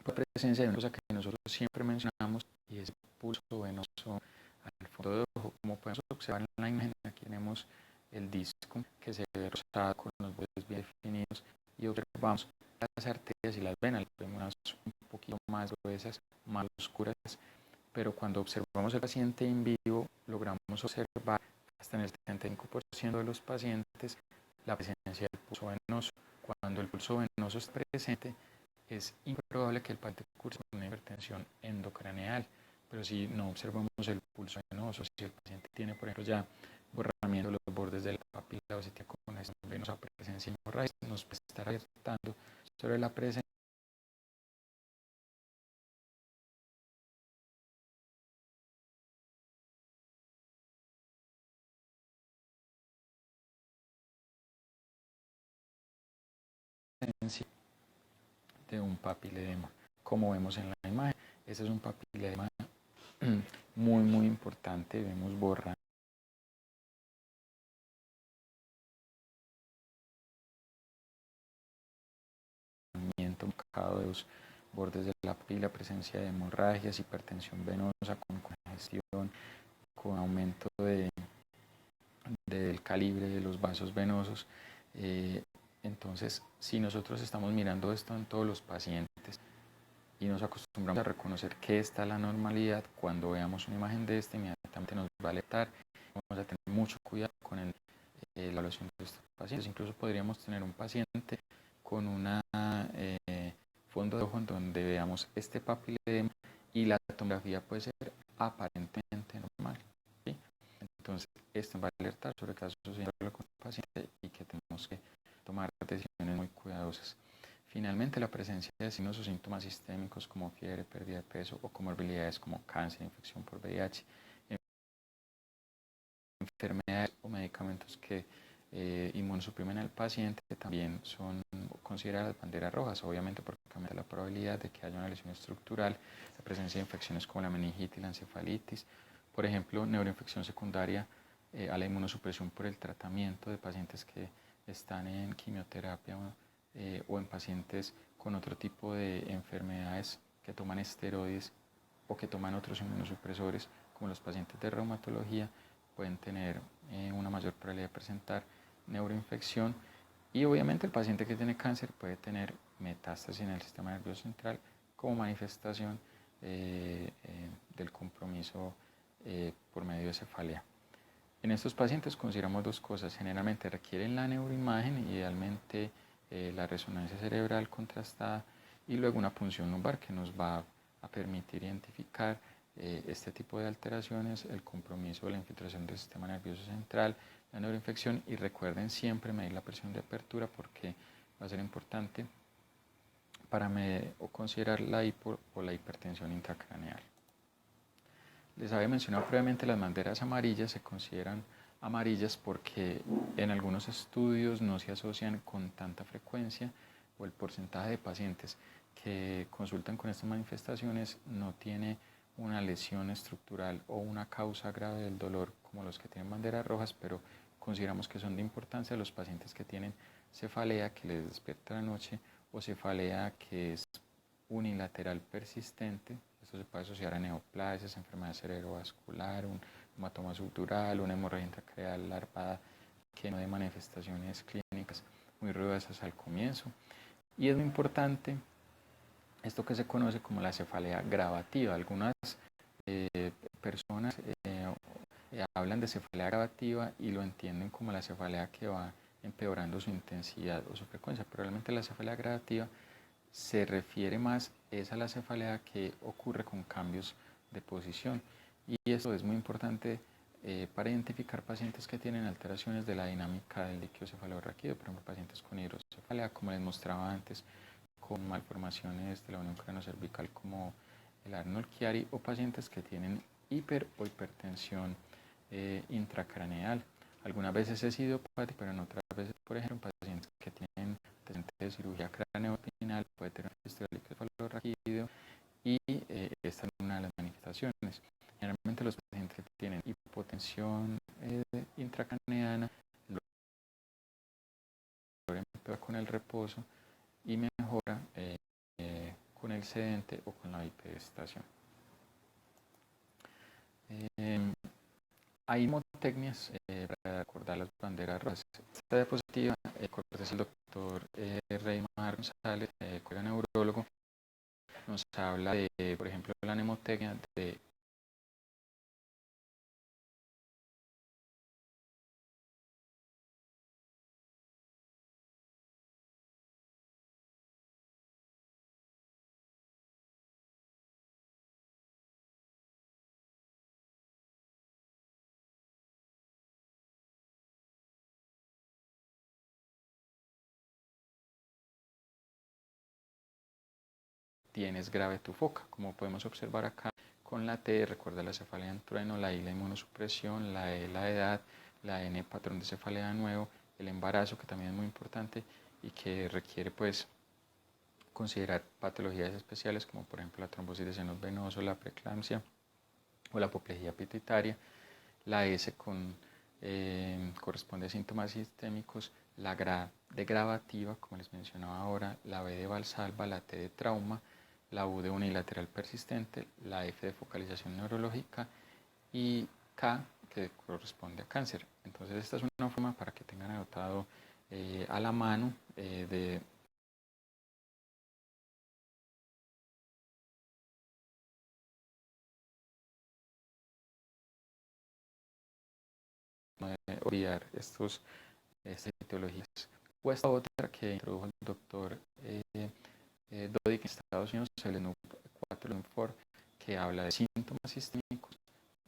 por la presencia de una cosa que nosotros siempre mencionamos, y es el pulso venoso al fondo de ojo. Como podemos observar en la imagen, aquí tenemos el disco que se ve rosado con los bordes bien definidos, y observamos las arterias y las venas, las vemos un poquito más gruesas, más oscuras, pero cuando observamos al paciente en vivo, logramos observar hasta en el 75% de los pacientes la presencia del pulso venoso. Cuando el pulso venoso está presente, es improbable que el paciente curse con una hipertensión endocraneal, pero si no observamos el pulso venoso, si el paciente tiene, por ejemplo, ya borramiento de los bordes de la papila o si tiene congestión venosa, presencia hemorrágica, nos puede estar alertando sobre la presencia de un papilledema. Como vemos en la imagen, ese es un papilledema muy importante. Vemos borramiento marcado de los bordes de la papila, presencia de hemorragias, hipertensión venosa con congestión, con aumento del calibre de los vasos venosos. Entonces, si nosotros estamos mirando esto en todos los pacientes y nos acostumbramos a reconocer que esta es la normalidad, cuando veamos una imagen de esta, inmediatamente nos va a alertar. Vamos a tener mucho cuidado con la evaluación de estos pacientes. Incluso podríamos tener un paciente con una fondo de ojo en donde veamos este papilledema y la tomografía puede ser aparentemente normal, ¿sí? Entonces, esto va a alertar sobre casos sucediendo con el paciente y que tenemos que tomar decisiones muy cuidadosas. Finalmente, la presencia de signos o síntomas sistémicos como fiebre, pérdida de peso o comorbilidades como cáncer, infección por VIH, enfermedades o medicamentos que inmunosuprimen al paciente también son consideradas banderas rojas, obviamente porque aumenta la probabilidad de que haya una lesión estructural, la presencia de infecciones como la meningitis y la encefalitis, por ejemplo, neuroinfección secundaria a la inmunosupresión por el tratamiento de pacientes que están en quimioterapia o en pacientes con otro tipo de enfermedades que toman esteroides o que toman otros inmunosupresores, como los pacientes de reumatología, pueden tener una mayor probabilidad de presentar neuroinfección, y obviamente el paciente que tiene cáncer puede tener metástasis en el sistema nervioso central como manifestación del compromiso por medio de cefalea. En estos pacientes consideramos dos cosas: generalmente requieren la neuroimagen, idealmente la resonancia cerebral contrastada, y luego una punción lumbar que nos va a permitir identificar este tipo de alteraciones, el compromiso de la infiltración del sistema nervioso central, la neuroinfección, y recuerden siempre medir la presión de apertura porque va a ser importante para considerar la hipo o la hipertensión intracraneal. Les había mencionado previamente, las banderas amarillas se consideran amarillas porque en algunos estudios no se asocian con tanta frecuencia, o el porcentaje de pacientes que consultan con estas manifestaciones no tiene una lesión estructural o una causa grave del dolor como los que tienen banderas rojas, pero consideramos que son de importancia los pacientes que tienen cefalea que les despierta la noche o cefalea que es unilateral persistente. Esto se puede asociar a neoplasias, enfermedad cerebrovascular, un hematoma subdural, una hemorragia intracraneal larvada que no de manifestaciones clínicas muy ruidosas al comienzo. Y es muy importante esto que se conoce como la cefalea gravativa. Algunas personas hablan de cefalea gravativa y lo entienden como la cefalea que va empeorando su intensidad o su frecuencia, pero realmente la cefalea gravativa se refiere más a la cefalea que ocurre con cambios de posición, y esto es muy importante para identificar pacientes que tienen alteraciones de la dinámica del líquido cefalorraquídeo, por ejemplo pacientes con hidrocefalea, como les mostraba antes, con malformaciones de la unión cráneo-cervical como el Arnold-Chiari, o pacientes que tienen hiper o hipertensión intracraneal. Algunas veces es idiopático, pero en otras veces, por ejemplo, pacientes que tienen antecedentes de cirugía craneoespinal, puede tener un festival líquido cefalorraquídeo, y esta es una de las manifestaciones. Generalmente los pacientes que tienen hipotensión intracraneana lo empeora con el reposo y mejora con el sedente o con la bipedestación. Hay mnemotecnias para recordar las banderas rojas. Esta diapositiva es el doctor Reymar González, colega neurólogo, nos habla de, por ejemplo, la mnemotecnia de tienes grave tu foca, como podemos observar acá con la T, recuerda la cefalea en trueno, la I la inmunosupresión, la E la edad, la N patrón de cefalea nuevo, el embarazo, que también es muy importante y que requiere pues considerar patologías especiales como por ejemplo la trombosis de senos venosos, la preeclampsia o la apoplejía pituitaria. La S corresponde a síntomas sistémicos, la de gravativa, como les mencionaba ahora, la B de Valsalva, la T de trauma, la U de unilateral persistente, la F de focalización neurológica y K que corresponde a cáncer. Entonces esta es una forma para que tengan anotado a la mano de olvidar estas etiologías. O esta otra que introdujo el doctor Dodig en Estados Unidos, el NUP 4, que habla de síntomas sistémicos,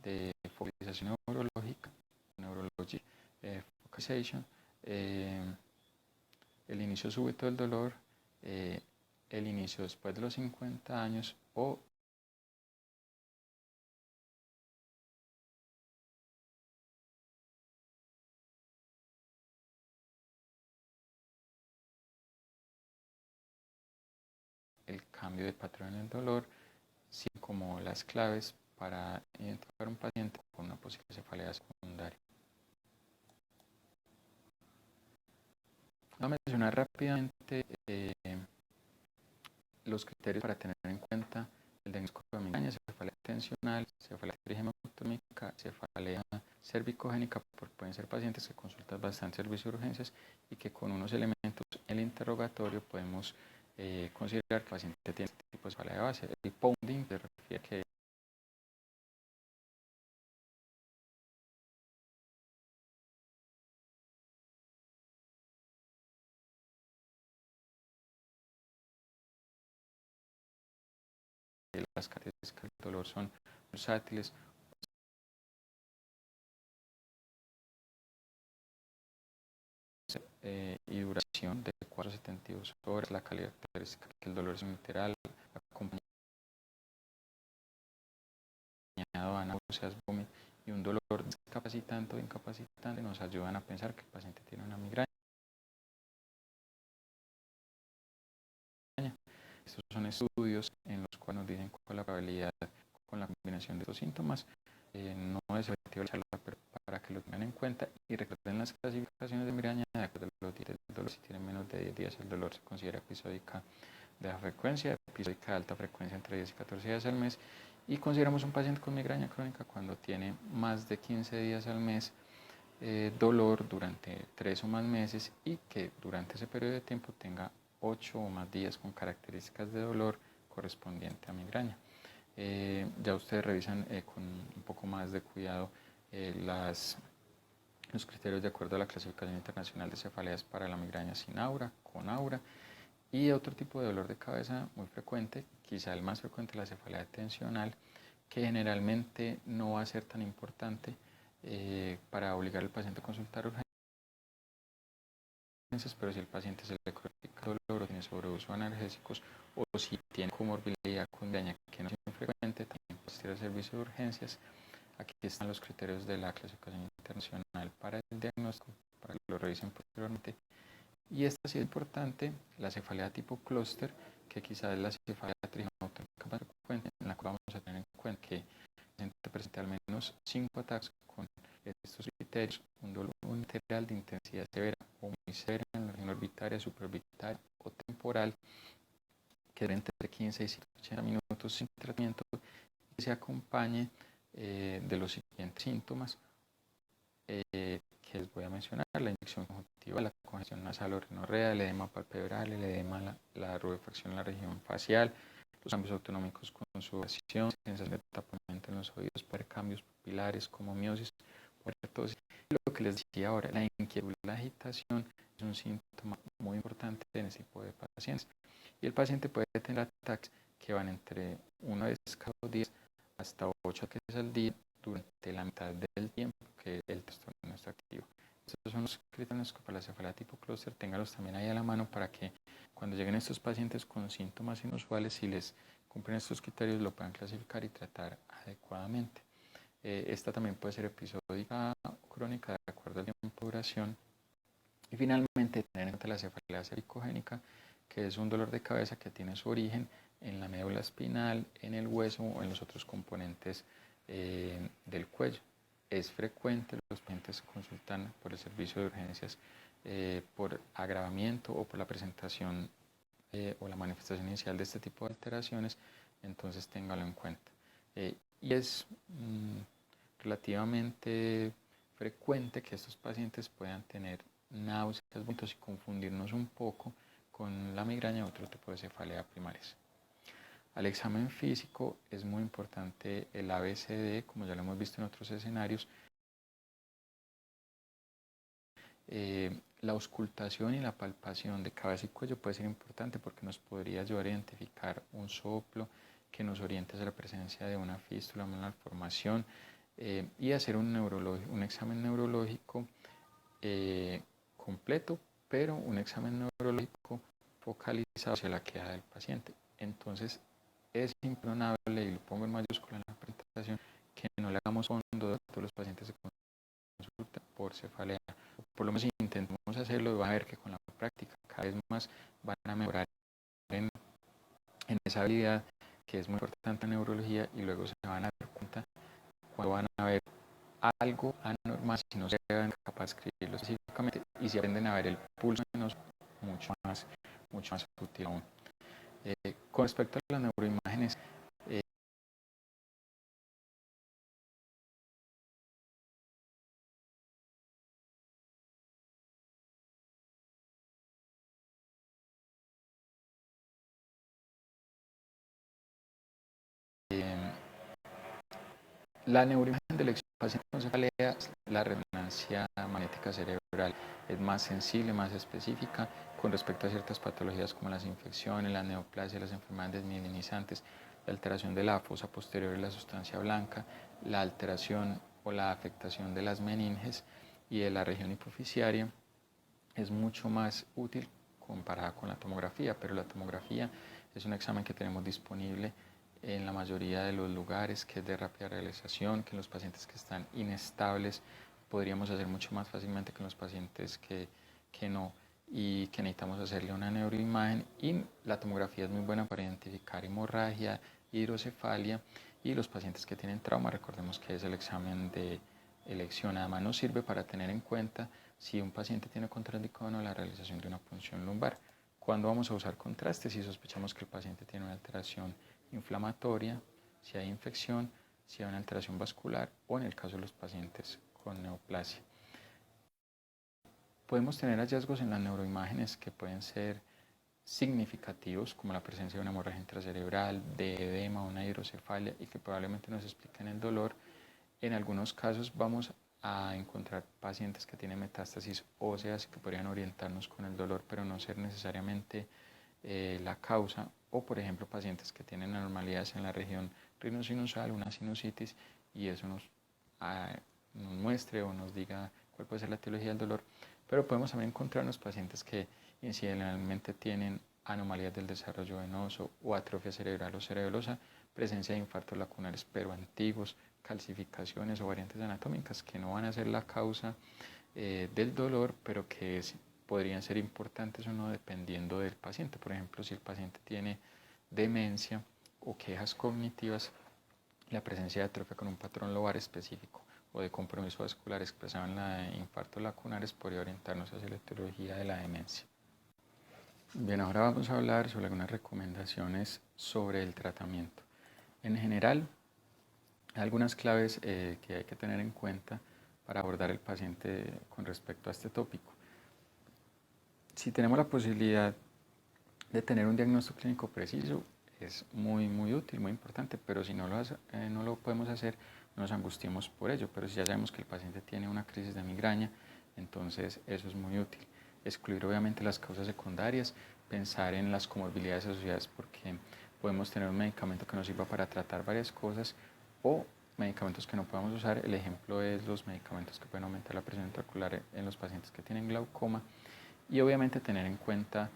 de focalización neurológica, neurology focalization, el inicio súbito del dolor, el inicio después de los 50 años o el cambio de patrón en el dolor, sino como las claves para identificar un paciente con una posible cefalea secundaria. Voy a mencionar rápidamente los criterios para tener en cuenta el diagnóstico de migraña: cefalea tensional, cefalea trigematómica, cefalea cervicogénica, porque pueden ser pacientes que consultan bastante servicio de urgencias y que con unos elementos en el interrogatorio podemos considerar que el paciente tiene este tipo de cefalea de base. El pounding se refiere a que las características del dolor son versátiles y duración de 4 a 72 horas, la característica que el dolor es unilateral, acompañado a náuseas, vómitos y un dolor discapacitante o incapacitante, nos ayudan a pensar que el paciente tiene una migraña. Estos son estudios en los cuales nos dicen cuál es la probabilidad con la combinación de estos síntomas. No es efectivo pero para que lo tengan en cuenta y recuerden las clasificaciones de migraña de acuerdo a los días del dolor. Si tienen menos de 10 días, el dolor se considera episódica de baja frecuencia, episódica de alta frecuencia entre 10 y 14 días al mes, y consideramos un paciente con migraña crónica cuando tiene más de 15 días al mes, dolor durante 3 o más meses, y que durante ese periodo de tiempo tenga 8 o más días con características de dolor correspondiente a migraña. Ya ustedes revisan con un poco más de cuidado los criterios de acuerdo a la clasificación internacional de cefaleas para la migraña sin aura, con aura, y otro tipo de dolor de cabeza muy frecuente, quizá el más frecuente, la cefalea tensional, que generalmente no va a ser tan importante para obligar al paciente a consultar urgencias, pero si el paciente se le crónica dolor o tiene sobreuso de analgésicos, o si tiene comorbilidad con migraña que no es infrecuente, también puede asistir al servicio de urgencias. Aquí están los criterios de la clasificación internacional para el diagnóstico, para que lo revisen posteriormente. Y esta sí es importante, la cefalea tipo clúster, que quizás es la cefalea trigematómica más frecuente, en la cual vamos a tener en cuenta que el paciente presenta al menos 5 ataques con estos criterios: un dolor unilateral de intensidad severa o muy severa en la región orbitaria, supraorbitaria o temporal, que dure entre 15 y 180 minutos sin tratamiento, y que se acompañe de los siguientes síntomas que les voy a mencionar: la inyección conjuntiva, la congestión nasal o rinorrea, el edema palpebral, el edema, la rubefacción en la región facial, los cambios autonómicos con sudoración, sensación de tapamiento en los oídos, puede haber cambios pupilares como miosis, tosis. Lo que les decía ahora, la inquietud, la agitación es un síntoma muy importante en este tipo de pacientes. Y el paciente puede tener ataques que van entre 1 vez cada 2 días hasta 8 ataques al día durante la mitad del tiempo que el trastorno está activo. Estos son los criterios para la cefalea tipo clúster. Téngalos también ahí a la mano para que cuando lleguen estos pacientes con síntomas inusuales, si les cumplen estos criterios, lo puedan clasificar y tratar adecuadamente. Esta también puede ser episódica o crónica de acuerdo al tiempo de duración. Y finalmente, tener en cuenta la cefalea cervicogénica, que es un dolor de cabeza que tiene su origen en la médula espinal, en el hueso o en los otros componentes del cuello. Es frecuente, los pacientes se consultan por el servicio de urgencias por agravamiento o por la presentación o la manifestación inicial de este tipo de alteraciones, entonces téngalo en cuenta. Y es relativamente frecuente que estos pacientes puedan tener náuseas, vómitos y confundirnos un poco con la migraña o otro tipo de cefalea primarias. Al examen físico es muy importante el ABCD, como ya lo hemos visto en otros escenarios. La auscultación y la palpación de cabeza y cuello puede ser importante porque nos podría ayudar a identificar un soplo que nos oriente hacia la presencia de una fístula, una malformación, y hacer un examen neurológico completo, pero un examen neurológico focalizado hacia la queja del paciente. Entonces es imperdonable, y lo pongo en mayúscula en la presentación, que no le hagamos fondo a todos los pacientes que consultan por cefalea. Por lo menos intentemos hacerlo y van a ver que con la práctica cada vez más van a mejorar en en esa habilidad que es muy importante en neurología, y luego se van a dar cuenta cuando van a ver algo anormal, si no se ven capaces de escribirlo específicamente, y si aprenden a ver el pulso menos, mucho más útil aún. Con respecto a las neuroimágenes, la neuroimagen de elección paciente con cefalea, la resonancia magnética cerebral es más sensible, más específica con respecto a ciertas patologías como las infecciones, la neoplasia, las enfermedades desmielinizantes, la alteración de la fosa posterior de la sustancia blanca, la alteración o la afectación de las meninges y de la región hipoficiaria. Es mucho más útil comparada con la tomografía, pero la tomografía es un examen que tenemos disponible en la mayoría de los lugares, que es de rápida realización, que en los pacientes que están inestables podríamos hacer mucho más fácilmente que en los pacientes que no, y que necesitamos hacerle una neuroimagen. Y la tomografía es muy buena para identificar hemorragia, hidrocefalia, y los pacientes que tienen trauma, recordemos que es el examen de elección. Además nos sirve para tener en cuenta si un paciente tiene contraindicado o no la realización de una punción lumbar. ¿Cuándo vamos a usar contraste? Si sospechamos que el paciente tiene una alteración inflamatoria, si hay infección, si hay una alteración vascular, o en el caso de los pacientes con neoplasia. Podemos tener hallazgos en las neuroimágenes que pueden ser significativos, como la presencia de una hemorragia intracerebral, de edema, una hidrocefalia, y que probablemente nos expliquen el dolor. En algunos casos vamos a encontrar pacientes que tienen metástasis óseas que podrían orientarnos con el dolor, pero no ser necesariamente la causa, o por ejemplo pacientes que tienen anormalidades en la región rinosinusal, una sinusitis, y eso nos muestre o nos diga cuál puede ser la etiología del dolor. Pero podemos también encontrarnos pacientes que incidentalmente tienen anomalías del desarrollo venoso o atrofia cerebral o cerebelosa, presencia de infartos lacunares pero antiguos, calcificaciones o variantes anatómicas que no van a ser la causa del dolor, pero que podrían ser importantes o no dependiendo del paciente. Por ejemplo, si el paciente tiene demencia o quejas cognitivas, la presencia de atrofia con un patrón lobar específico o de compromiso vascular expresado en la infartos lacunares podría orientarnos hacia la etiología de la demencia. Bien, ahora vamos a hablar sobre algunas recomendaciones sobre el tratamiento. En general, hay algunas claves que hay que tener en cuenta para abordar el paciente con respecto a este tópico. Si tenemos la posibilidad de tener un diagnóstico clínico preciso, es muy útil, muy importante, pero si no lo podemos hacer, no nos angustiemos por ello. Pero si ya sabemos que el paciente tiene una crisis de migraña, entonces eso es muy útil. Excluir obviamente las causas secundarias, pensar en las comorbilidades asociadas, porque podemos tener un medicamento que nos sirva para tratar varias cosas o medicamentos que no podamos usar. El ejemplo es los medicamentos que pueden aumentar la presión intraocular en los pacientes que tienen glaucoma, y obviamente tener en cuenta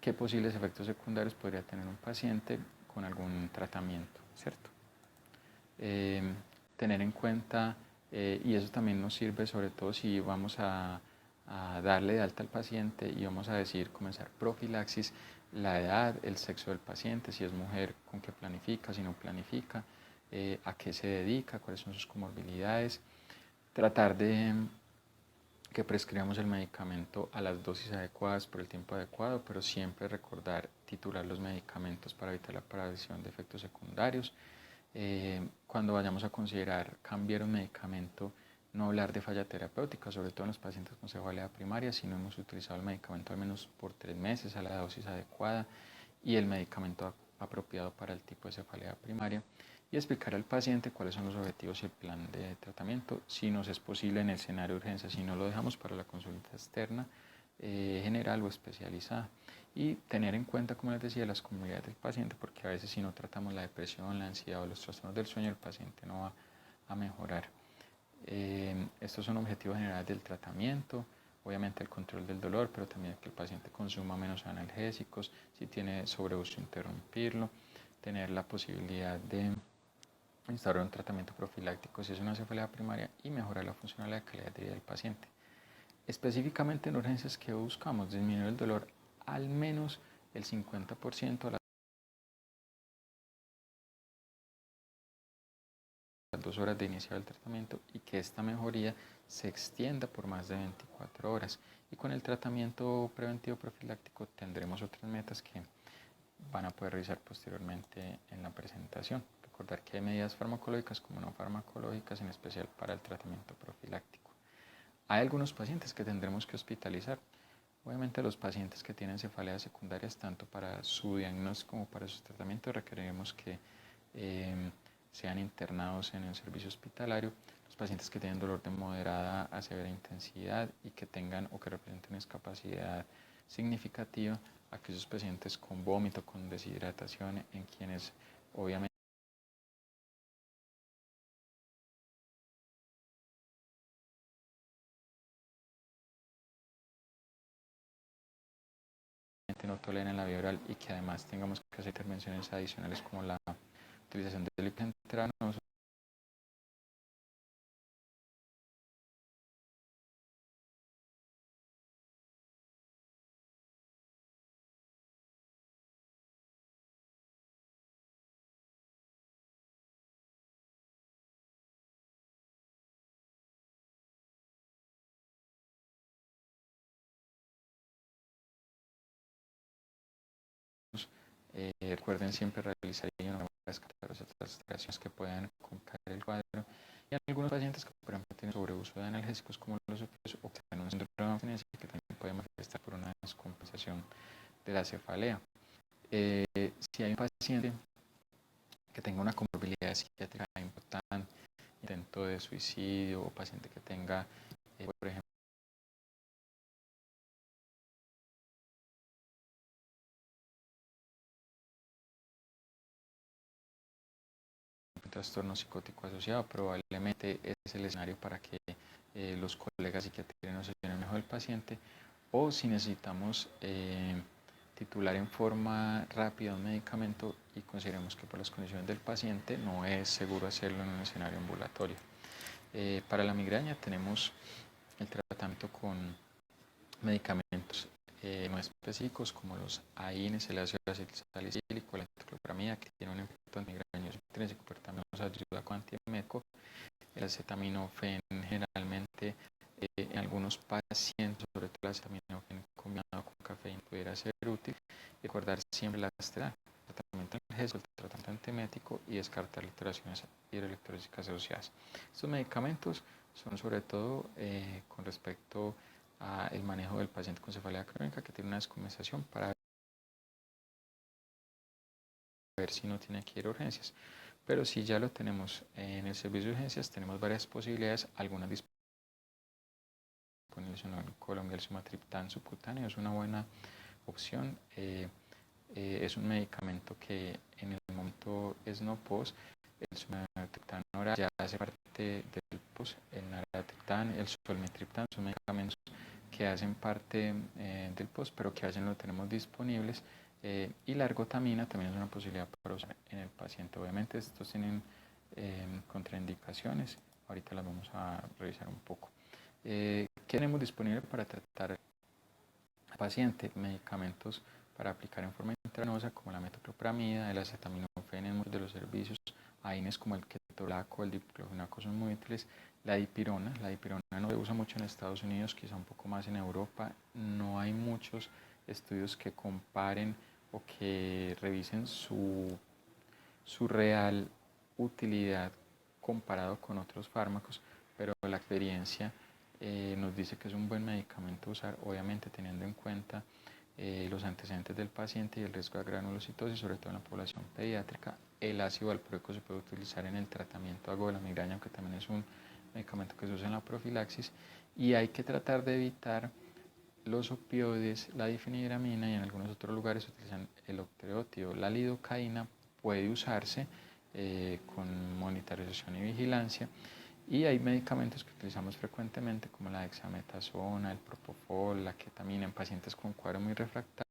qué posibles efectos secundarios podría tener un paciente con algún tratamiento, ¿cierto? Tener en cuenta, y eso también nos sirve sobre todo si vamos a darle de alta al paciente y vamos a decir comenzar profilaxis, la edad, el sexo del paciente, si es mujer, con qué planifica, si no planifica, a qué se dedica, cuáles son sus comorbilidades, tratar de que prescribamos el medicamento a las dosis adecuadas por el tiempo adecuado, pero siempre recordar titular los medicamentos para evitar la aparición de efectos secundarios. Cuando vayamos a considerar cambiar un medicamento, no hablar de falla terapéutica, sobre todo en los pacientes con cefalea primaria, si no hemos utilizado el medicamento al menos por 3 meses a la dosis adecuada y el medicamento apropiado para el tipo de cefalea primaria, y explicar al paciente cuáles son los objetivos y el plan de tratamiento, si nos es posible en el escenario de urgencia, si no lo dejamos para la consulta externa, general o especializada, y tener en cuenta, como les decía, las comorbilidades del paciente, porque a veces si no tratamos la depresión, la ansiedad o los trastornos del sueño, el paciente no va a mejorar. Estos son objetivos generales del tratamiento. Obviamente el control del dolor, pero también que el paciente consuma menos analgésicos, si tiene sobreuso interrumpirlo, tener la posibilidad de instaurar un tratamiento profiláctico si es una cefalea primaria y mejorar la funcionalidad y la calidad de vida del paciente. Específicamente en urgencias, que buscamos disminuir el dolor al menos el 50% a la 2 horas de iniciar el tratamiento y que esta mejoría se extienda por más de 24 horas. Y con el tratamiento preventivo profiláctico tendremos otras metas que van a poder revisar posteriormente en la presentación. Recordar que hay medidas farmacológicas como no farmacológicas, en especial para el tratamiento profiláctico. Hay algunos pacientes que tendremos que hospitalizar. Obviamente los pacientes que tienen cefaleas secundarias, tanto para su diagnóstico como para su tratamiento, requeriremos que sean internados en el servicio hospitalario. Los pacientes que tienen dolor de moderada a severa intensidad y que tengan o que representen discapacidad significativa, aquellos pacientes con vómito, con deshidratación, en quienes obviamente no toleren la vía oral y que además tengamos que hacer intervenciones adicionales como la utilización del líquido intravenoso. Recuerden siempre realizar las alteraciones que puedan complicar el cuadro. Y algunos pacientes que, por ejemplo, tienen sobreuso de analgésicos como los opioides o que tienen un síndrome de abstinencia que también puede manifestar por una descompensación de la cefalea. Si hay un paciente que tenga una comorbilidad psiquiátrica importante, intento de suicidio o paciente que tenga, por ejemplo, un trastorno psicótico asociado, probablemente es el escenario para que los colegas psiquiátricos nos ayuden mejor al paciente, o si necesitamos titular en forma rápida un medicamento y consideremos que por las condiciones del paciente no es seguro hacerlo en un escenario ambulatorio. Para la migraña tenemos el tratamiento con medicamentos no específicos como los AINES, el ácido acetilsalicílico, la ciclopramida, que tiene un efecto antimigrañoso intrínseco, pero también nos ayuda con antiemético. El acetaminofén generalmente en algunos pacientes, sobre todo el acetaminofén combinado con cafeína, pudiera ser útil. Recordar siempre la estelar, el tratamiento analgésico, el tratamiento antimético y descartar alteraciones hidroelectrolíticas asociadas. Estos medicamentos son sobre todo con respecto al manejo del paciente con cefalea crónica que tiene una descompensación para ver si no tiene que ir a urgencias. Pero si ya lo tenemos en el servicio de urgencias, tenemos varias posibilidades, algunas disponibles en Colombia. El sumatriptán subcutáneo es una buena opción. Es un medicamento que en el momento es no post. El sumatriptán oral ya hace parte del post. El naratriptán, el solmetriptán son medicamentos que hacen parte del post, pero que a veces no lo tenemos disponibles. Y la ergotamina también es una posibilidad para usar en el paciente. Obviamente estos tienen contraindicaciones, ahorita las vamos a revisar un poco. ¿Qué tenemos disponible para tratar al paciente? Medicamentos para aplicar en forma intravenosa como la metoclopramida, el acetaminofén en muchos de los servicios, AINES como el ketorolaco, el diclofenaco son muy útiles. La dipirona no se usa mucho en Estados Unidos, quizá un poco más en Europa. No hay muchos estudios que comparen o que revisen su real utilidad comparado con otros fármacos, pero la experiencia nos dice que es un buen medicamento usar, obviamente teniendo en cuenta los antecedentes del paciente y el riesgo de granulocitosis, sobre todo en la población pediátrica. El ácido valproico se puede utilizar en el tratamiento agudo de la migraña, aunque también es un medicamento que se usa en la profilaxis, y hay que tratar de evitar los opioides, la difenhidramina, y en algunos otros lugares utilizan el octreótido. La lidocaína puede usarse con monitorización y vigilancia, y hay medicamentos que utilizamos frecuentemente como la dexametasona, el propofol, la ketamina en pacientes con cuadro muy refractario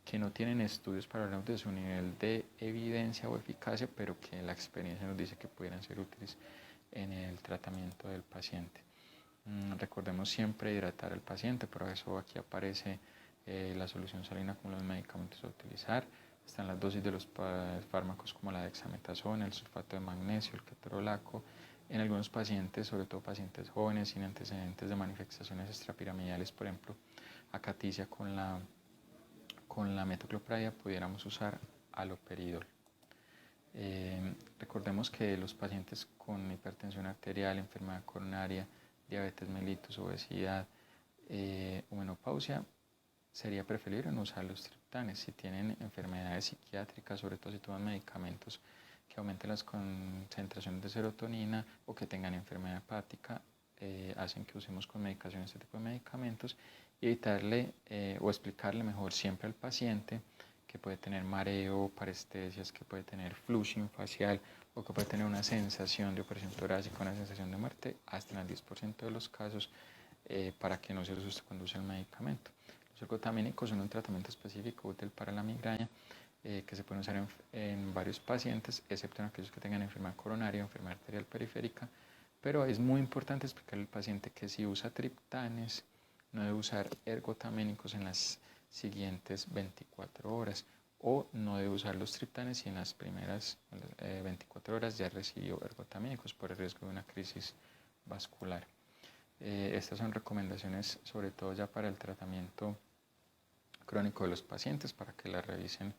que no tienen estudios para hablar de su nivel de evidencia o eficacia, pero que la experiencia nos dice que pudieran ser útiles en el tratamiento del paciente. Recordemos siempre hidratar al paciente, por eso aquí aparece la solución salina como los medicamentos a utilizar. Están las dosis de los fármacos como la dexametasona, el sulfato de magnesio, el ketorolaco. En algunos pacientes, sobre todo pacientes jóvenes sin antecedentes de manifestaciones extrapiramidales, por ejemplo, acaticia con la metocloprida, pudiéramos usar haloperidol. Recordemos que los pacientes con hipertensión arterial, enfermedad coronaria, diabetes mellitus, obesidad o menopausia, sería preferible no usar los triptanes. Si tienen enfermedades psiquiátricas, sobre todo si toman medicamentos que aumenten las concentraciones de serotonina o que tengan enfermedad hepática, hacen que usemos con medicación este tipo de medicamentos, y evitarle o explicarle mejor siempre al paciente que puede tener mareo, parestesias, que puede tener flushing facial o que puede tener una sensación de opresión torácica, una sensación de muerte, hasta en el 10% de los casos, para que no se asuste cuando use el medicamento. Los ergotamínicos son un tratamiento específico útil para la migraña, que se pueden usar en varios pacientes, excepto en aquellos que tengan enfermedad coronaria o enfermedad arterial periférica. Pero es muy importante explicarle al paciente que si usa triptanes, no debe usar ergotamínicos en las siguientes 24 horas, o no debe usar los triptanes si en las primeras 24 horas ya recibió ergotamínicos por el riesgo de una crisis vascular. Estas son recomendaciones sobre todo ya para el tratamiento crónico de los pacientes, para que la revisen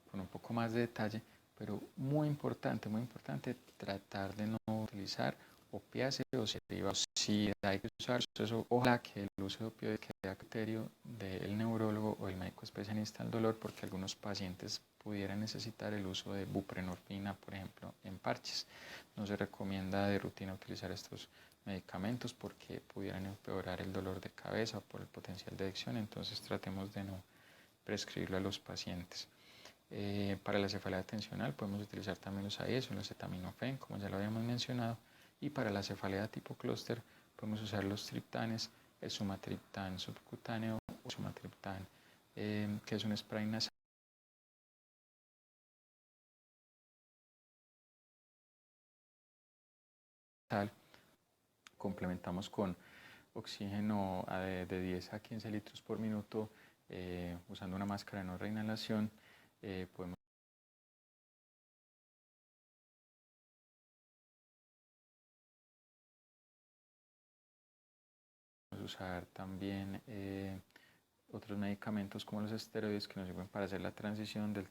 con un poco más de detalle, pero muy importante tratar de no utilizar opiáceos derivados. Si hay que usar eso, ojalá que el uso de opioides quede a criterio del neurólogo o el médico especialista del dolor, porque algunos pacientes pudieran necesitar el uso de buprenorfina, por ejemplo, en parches. No se recomienda de rutina utilizar estos medicamentos porque pudieran empeorar el dolor de cabeza por el potencial de adicción, entonces tratemos de no prescribirlo a los pacientes. Para la cefalea tensional podemos utilizar también los AES o el acetaminofén, como ya lo habíamos mencionado, y para la cefalea tipo clúster podemos usar los triptanes, el sumatriptán subcutáneo o sumatriptán, que es un spray nasal. Complementamos con oxígeno de 10 a 15 litros por minuto, usando una máscara de no reinhalación. Podemos usar también otros medicamentos como los esteroides, que nos sirven para hacer la transición del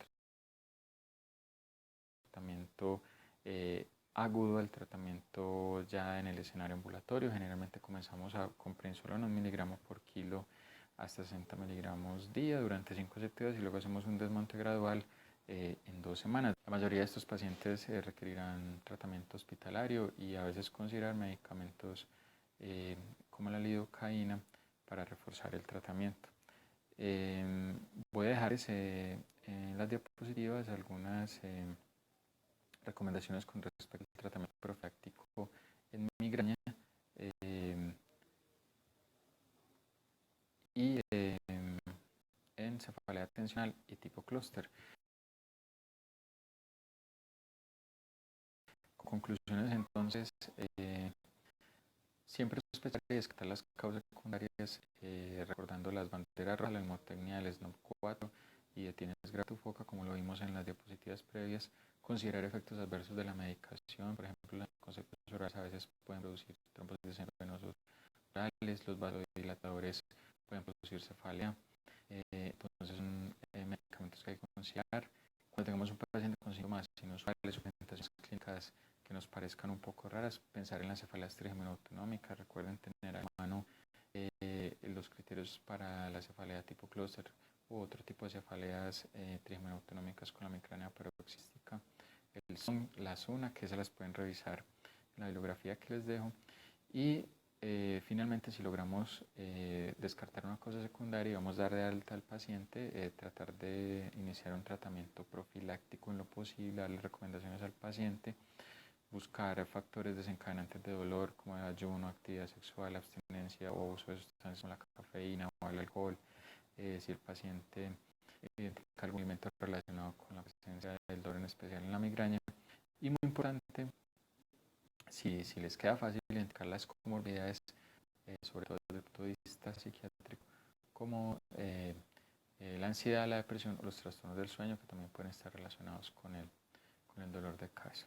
tratamiento agudo al tratamiento ya en el escenario ambulatorio. Generalmente comenzamos con prednisolona 1 miligramo por kilo hasta 60 miligramos día durante 5 o 7 días, y luego hacemos un desmonte gradual en 2 semanas. La mayoría de estos pacientes requerirán tratamiento hospitalario y a veces considerar medicamentos como la lidocaína para reforzar el tratamiento. Voy a dejar en las diapositivas algunas recomendaciones con respecto al tratamiento profiláctico en migraña y en cefalea tensional y tipo clúster. Conclusiones entonces, siempre sospechar y descartar las causas secundarias, recordando las banderas rojas, la mnemotecnia del SNOP 4 y de tienes grado foca, como lo vimos en las diapositivas previas. Considerar efectos adversos de la medicación, por ejemplo, los conceptos orales a veces pueden producir trombosis venosos orales, los vasodilatadores pueden producir cefalea, entonces son medicamentos que hay que considerar. Cuando tengamos un paciente con síntomas inusuales o presentaciones clínicas que nos parezcan un poco raras, pensar en las cefaleas trigeminautonómicas. Recuerden tener a mano los criterios para la cefalea tipo clúster u otro tipo de cefaleas trigeminautonómicas con la migraña paroxística. El SUN, la SUNA, que se las pueden revisar en la bibliografía que les dejo. Y finalmente, si logramos descartar una causa secundaria y vamos a dar de alta al paciente, tratar de iniciar un tratamiento profiláctico en lo posible, darle recomendaciones al paciente, buscar factores desencadenantes de dolor como el ayuno, actividad sexual, abstinencia o uso de sustancias como la cafeína o el alcohol. Si el paciente identifica algún alimento relacionado con la presencia del dolor, en especial en la migraña. Y muy importante, si les queda fácil identificar las comorbilidades, sobre todo desde el punto de vista psiquiátrico, como la ansiedad, la depresión o los trastornos del sueño, que también pueden estar relacionados con el dolor de cabeza.